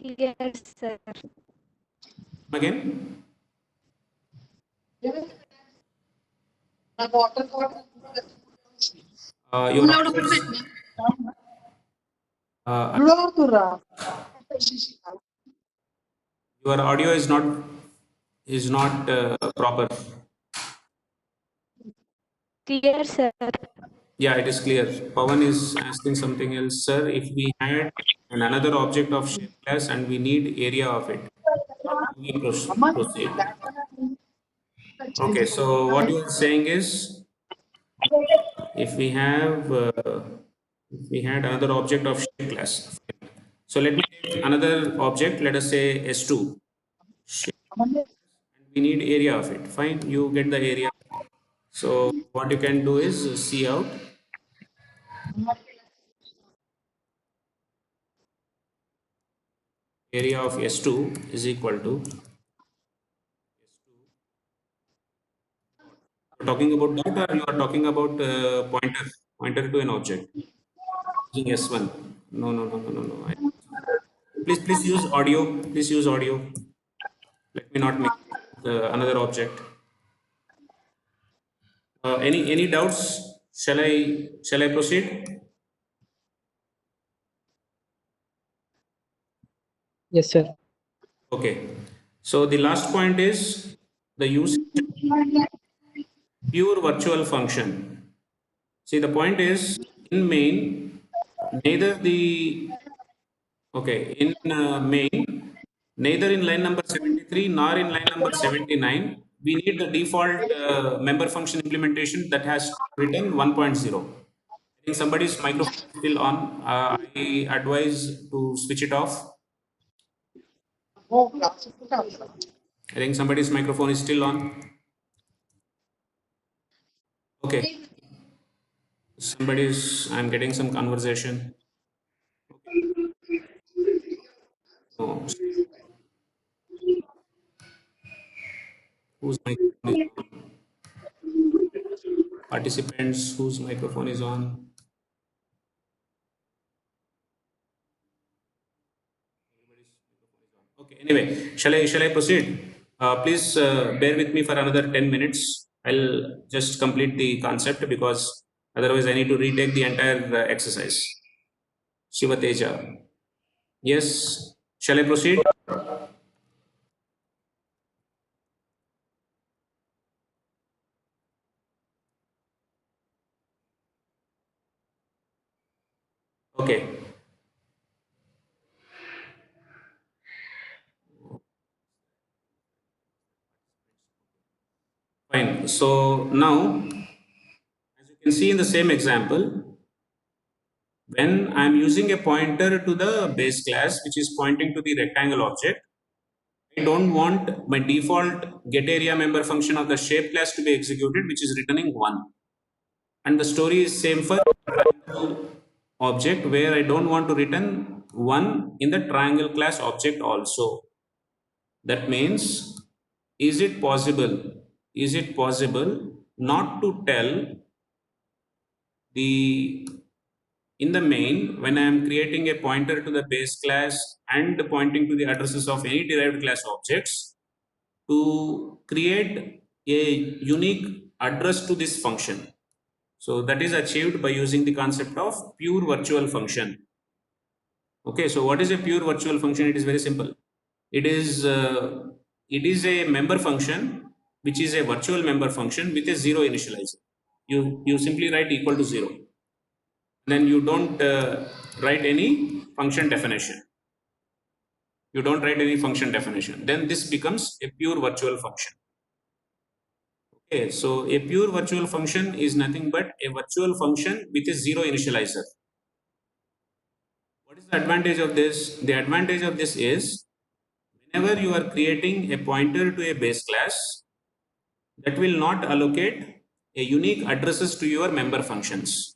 Yes, sir. Again? Your audio is, uh, your audio is not proper. Clear, sir. Yeah, it is clear. Pawan is asking something else, sir. If we had another object of shape class and we need area of it, how do we proceed? Okay, so what you are saying is if we have if we had another object of shape class. So let me take another object, let us say S2. Shape, and we need area of it. Fine, you get the area. So what you can do is see out area of S2 is equal to, you're talking about that or you are talking about pointer to an object using S1. No, no, no, no, no, no. Please use audio. Please use audio. Let me not make another object. Any doubts? Shall I proceed? Yes, sir. Okay. So the last point is the usage of pure virtual function. See, the point is in main, neither the, okay, in main, neither in line number 73 nor in line number 79, we need the default member function implementation that has written 1.0. I think somebody's microphone is still on. I advise to switch it off. I think somebody's microphone is still on. Okay. Somebody's, I'm getting some conversation. No. Whose microphone is on? Participants whose microphone is on. Okay, anyway, shall I proceed? Please bear with me for another 10 minutes. I'll just complete the concept because otherwise I need to retake the entire exercise. Shivateja. Yes. Shall I proceed? Okay. Fine. So now, as you can see in the same example, when I'm using a pointer to the base class, which is pointing to the rectangle object, I don't want my default get area member function of the shape class to be executed, which is returning 1. And the story is same for triangle object, where I don't want to return 1 in the triangle class object also. That means, is it possible not to tell the in the main when I am creating a pointer to the base class and pointing to the addresses of any derived class objects to create a unique address to this function? So that is achieved by using the concept of pure virtual function. Okay, so what is a pure virtual function? It is very simple. It is a member function which is a virtual member function with a zero initializer. You simply write equal to 0. Then you don't write any function definition. You don't write any function definition. Then this becomes a pure virtual function. Okay, so a pure virtual function is nothing but a virtual function with a zero initializer. What is the advantage of this? The advantage of this is whenever you are creating a pointer to a base class, that will not allocate a unique addresses to your member functions.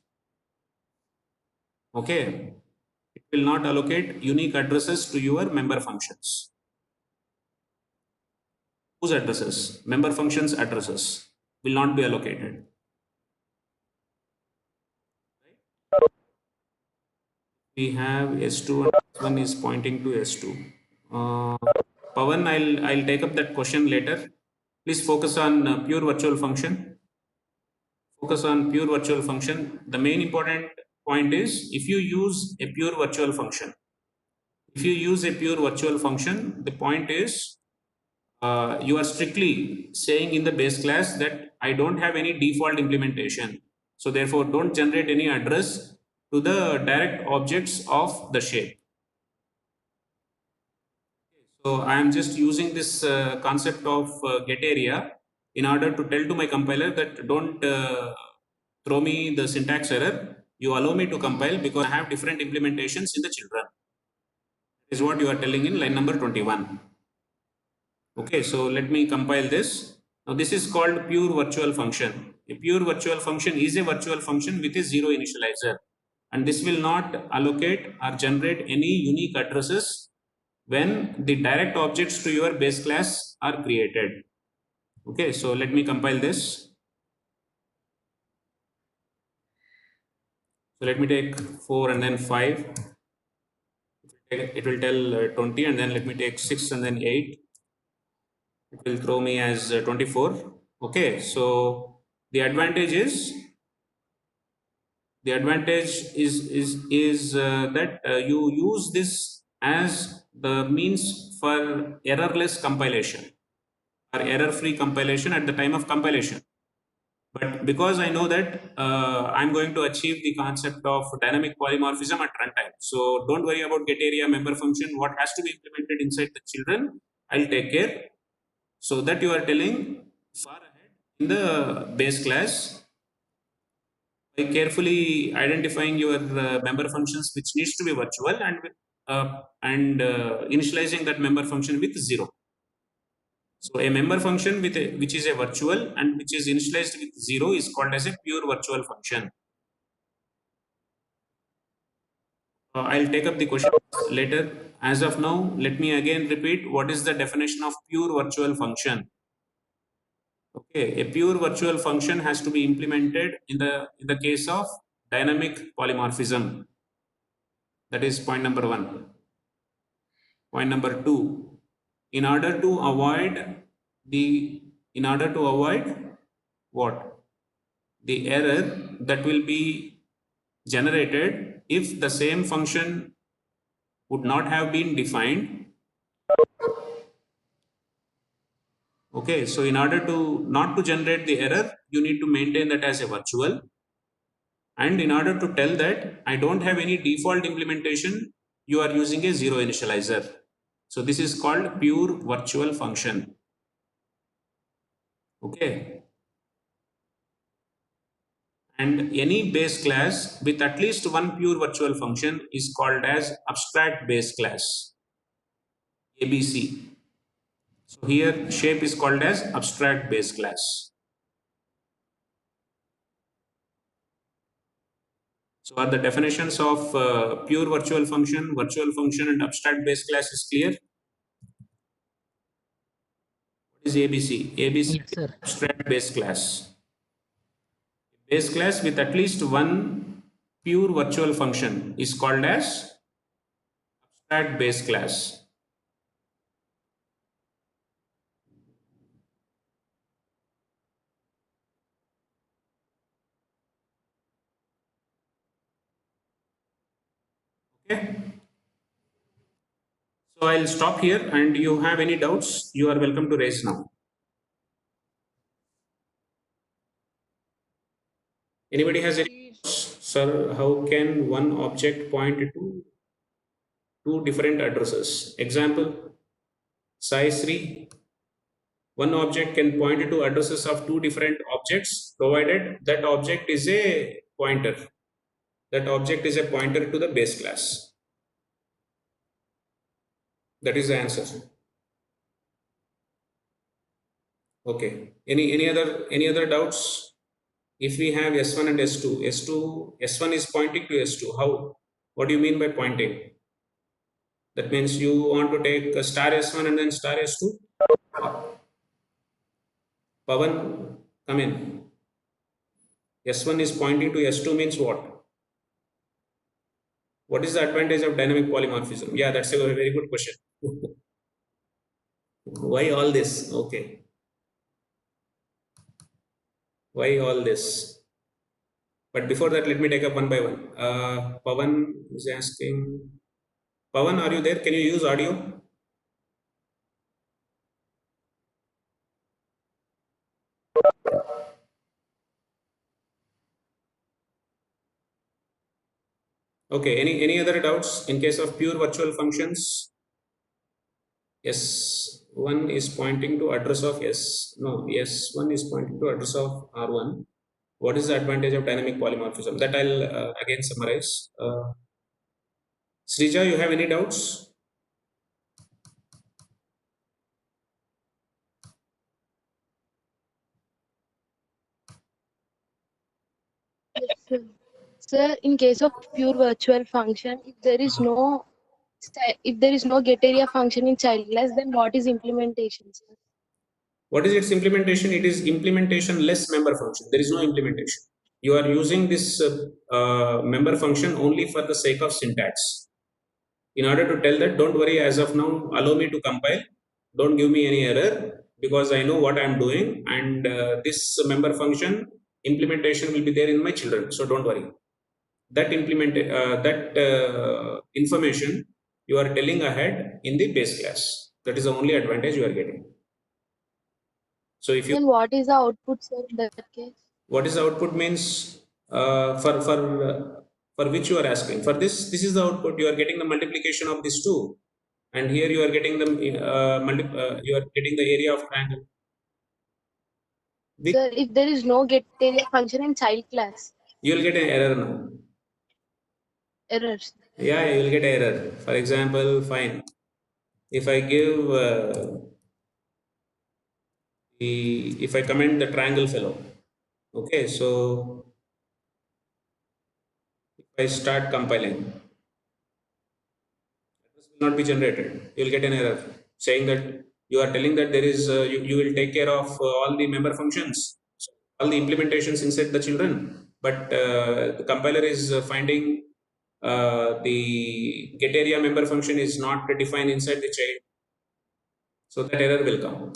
Okay, it will not allocate unique addresses to your member functions. Whose addresses? Member functions addresses will not be allocated. We have S2 and S1 is pointing to S2. Pawan, I'll take up that question later. Please focus on pure virtual function. Focus on pure virtual function. The main important point is if you use a pure virtual function. If you use a pure virtual function, the point is you are strictly saying in the base class that I don't have any default implementation. So therefore, don't generate any address to the direct objects of the shape. So I am just using this concept of get area in order to tell to my compiler that don't throw me the syntax error. You allow me to compile because I have different implementations in the children. Is what you are telling in line number 21. Okay, so let me compile this. Now this is called pure virtual function. A pure virtual function is a virtual function with a zero initializer, and this will not allocate or generate any unique addresses when the direct objects to your base class are created. Okay, so let me compile this. So let me take 4 and then 5. It will tell 20, and then let me take 6 and then 8. It will throw me as 24. Okay, so the advantage is that you use this as the means for errorless compilation or error-free compilation at the time of compilation. But because I know that I'm going to achieve the concept of dynamic polymorphism at runtime, so don't worry about get area member function. What has to be implemented inside the children, I'll take care. So that you are telling far ahead in the base class by carefully identifying your member functions which needs to be virtual and initializing that member function with 0. So a member function which is a virtual and which is initialized with 0 is called as a pure virtual function. I'll take up the question later. As of now, let me again repeat what is the definition of pure virtual function. Okay, a pure virtual function has to be implemented in the case of dynamic polymorphism. That is point number 1. Point number 2, in order to avoid what? The error that will be generated if the same function would not have been defined. Okay, so in order to not to generate the error, you need to maintain that as a virtual. And in order to tell that I don't have any default implementation, you are using a zero initializer. So this is called pure virtual function. Okay. And any base class with at least one pure virtual function is called as abstract base class, ABC. So here shape is called as abstract base class. So are the definitions of pure virtual function, and abstract base class is clear? What is ABC? ABC Yes, is sir. abstract base class. Base class with at least one pure virtual function is called as abstract base class. Okay. So I'll stop here, and you have any doubts, you are welcome to raise now. Anybody has any doubts? Sir, how can one object point to two different addresses? Example, size 3. One object can point to addresses of two different objects, provided that object is a pointer. That object is a pointer to the base class. That is the answer. Okay. Any other doubts? If we have S1 and S2, S1 is pointing to S2. How? What do you mean by pointing? That means you want to take a star S1 and then star S2? Pavan, come in. S1 is pointing to S2 means what? What is the advantage of dynamic polymorphism? Yeah, that's a very good question. Why all this? Okay. Why all this? But before that, let me take up one by one. Pavan is asking. Pavan, are you there? Can you use audio? Okay. Any other doubts in case of pure virtual functions? S1 is pointing to address of S. No, S1 is pointing to address of R1. What is the advantage of dynamic polymorphism? That I'll again summarize. Srija, you have any doubts? Yes, sir. Sir, in case of pure virtual function, if there is no get area function in child class, then what is implementation, sir? What is its implementation? It is implementation less member function. There is no implementation. You are using this member function only for the sake of syntax. In order to tell that, don't worry, as of now, allow me to compile. Don't give me any error because I know what I am doing, and this member function implementation will be there in my children. So don't worry. That information you are telling ahead in the base class. That is the only advantage you are getting. So if you, Then what is the output, sir, in that case? what is the output means for which you are asking. For this is the output. You are getting the multiplication of these two, and here you are getting the you are getting the area of triangle. Sir, if there is no get area function in child class, You will get an error now. errors. Yeah, you will get error. For example, fine. If I give if I comment the triangle fellow, okay, so if I start compiling, this will not be generated. You will get an error saying that you are telling that there is you will take care of all the member functions, all the implementations inside the children, but the compiler is finding the get area member function is not defined inside the child, so that error will come.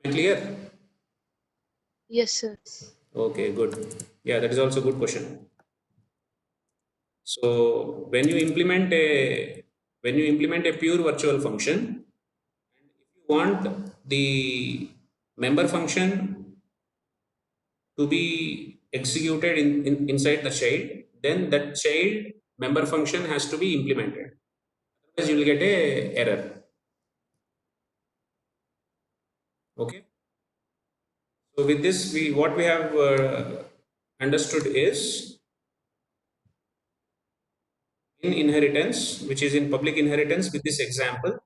Am I clear? Yes, sir. Okay, good. Yeah, that is also a good question. So when you implement a pure virtual function, if you want the member function to be executed inside the child, then that child member function has to be implemented. Otherwise, you will get a error. Okay. So with this, what we have understood is in inheritance, which is in public inheritance. With this example,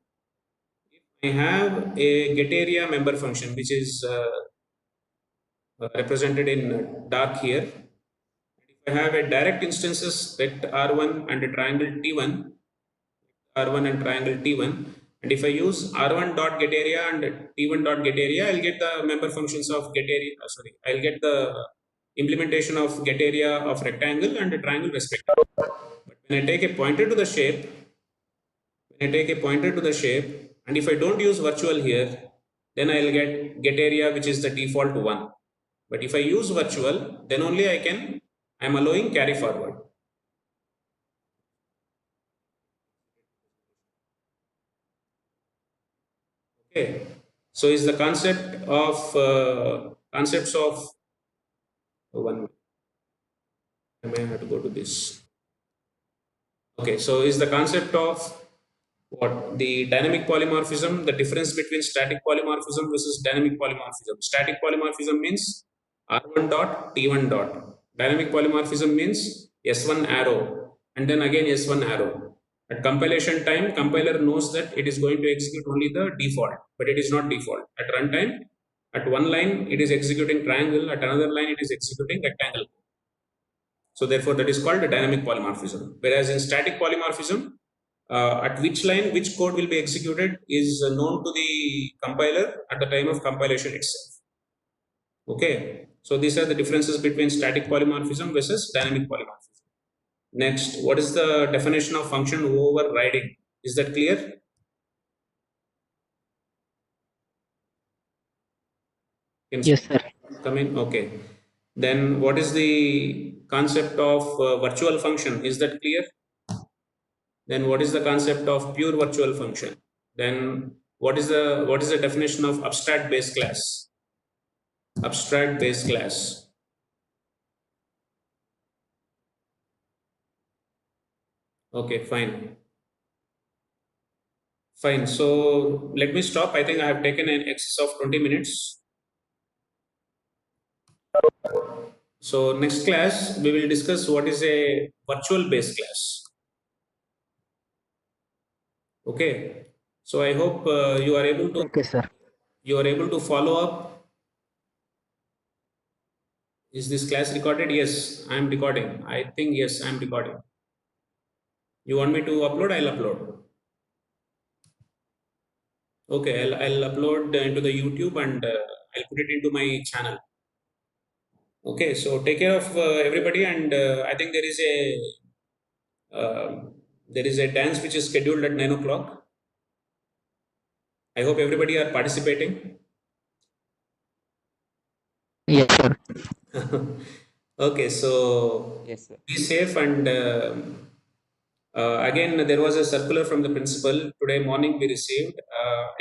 I have a get area member function, which is represented in dark here. If I have a direct instances rect R1 and a triangle T1, R1 and triangle T1, and if I use R1 dot get area and T1 dot get area, I'll get the member functions of get area. I'll get the implementation of get area of rectangle and a triangle respectively. But when I take a pointer to the shape, and if I don't use virtual here, then I'll get area, which is the default 1. But if I use virtual, then only I'm allowing carry forward. Okay. So is the concepts of one. I may have to go to this. Okay. So is the concept of what the dynamic polymorphism, the difference between static polymorphism versus dynamic polymorphism. Static polymorphism means R1 dot T1 dot. Dynamic polymorphism means S1 arrow and then again S1 arrow. At compilation time, compiler knows that it is going to execute only the default, but it is not default. At runtime, at one line it is executing triangle, at another line it is executing rectangle. So therefore, that is called a dynamic polymorphism. Whereas in static polymorphism, at which line which code will be executed is known to the compiler at the time of compilation itself. Okay, so these are the differences between static polymorphism versus dynamic polymorphism. Next, what is the definition of function overriding? Is that clear? Yes, sir. Come in. Okay. Then what is the concept of virtual function? Is that clear? Then what is the concept of pure virtual function? Then what is the definition of abstract base class? Abstract base class. Okay, fine. Fine. So let me stop. I think I have taken an excess of 20 minutes. So next class we will discuss what is a virtual base class. Okay. So I hope you are able to Okay, sir. follow up. Is this class recorded? Yes, I am recording. I think yes, I am recording. You want me to upload? I'll upload. Okay, I'll upload into the YouTube and I'll put it into my channel. Okay, so take care of everybody, and I think there is a dance which is scheduled at 9 o'clock. I hope everybody are participating. Yes, sir. Okay, so Yes, sir. be safe, and again, there was a circular from the principal today morning we received.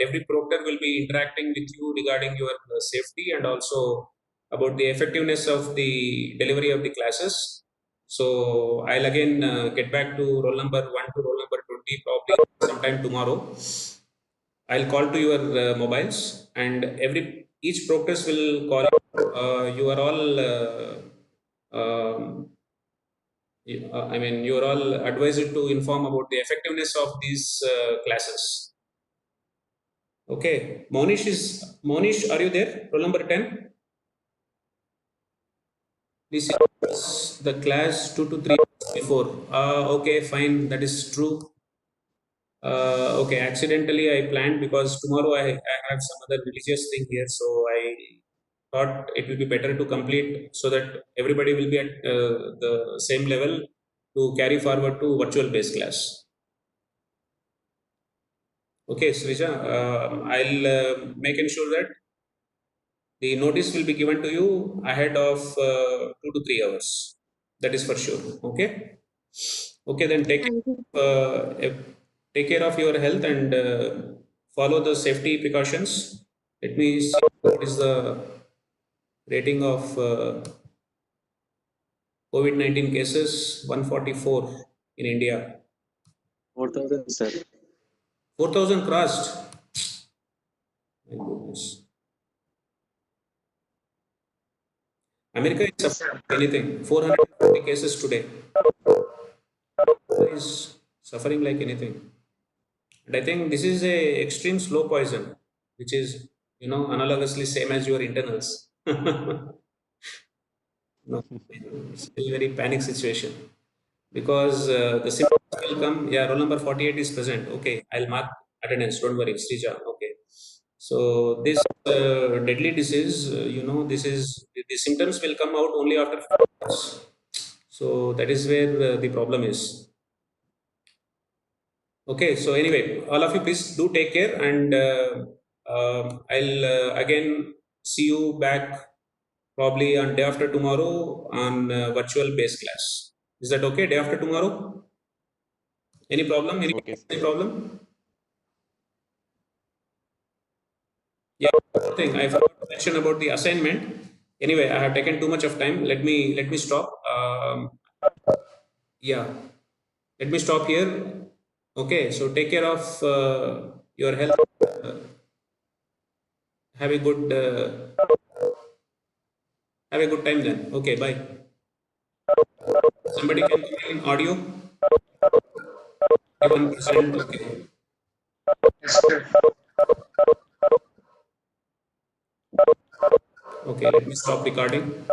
Every proctor will be interacting with you regarding your safety and also about the effectiveness of the delivery of the classes. So I'll again get back to roll number 1 to roll number 20 probably sometime tomorrow. I'll call to your mobiles, and each proctors will call. You are all. I mean, you are all advised to inform about the effectiveness of these classes. Okay, Monish, are you there? Roll number 10. This is the class 2 to 3 before. Okay, fine. That is true. Okay, accidentally I planned because tomorrow I have some other religious thing here, so I thought it will be better to complete so that everybody will be at the same level to carry forward to virtual base class. Okay, Srija, I'll make ensure that the notice will be given to you ahead of 2 to 3 hours. That is for sure. Okay. Okay, then Thank you. take care of your health and follow the safety precautions. Let me see what is the rating of COVID-19 cases. 144 in India. 4,000, sir. 4,000 crossed. My goodness. America is suffering like anything. 440 cases today. Is suffering like anything. And I think this is a extreme slow poison, which is analogously same as your internals. No, it's a very panic situation because the symptoms will come. Yeah, roll number 48 is present. Okay, I'll mark attendance. Don't worry, Srija. Okay. So this deadly disease, the symptoms will come out only after 4 hours. So that is where the problem is. Okay, so anyway, all of you please do take care, and I'll again see you back probably on day after tomorrow on virtual base class. Is that okay? Day after tomorrow? Any problem? Okay, sir. Any problem? Yeah, one thing I forgot to mention about the assignment. Anyway, I have taken too much of time. Let me stop. Yeah, let me stop here. Okay, so take care of your health. Have a good have a good time then. Okay, bye. Somebody can come in audio. 1%. Okay. Okay, let me stop recording.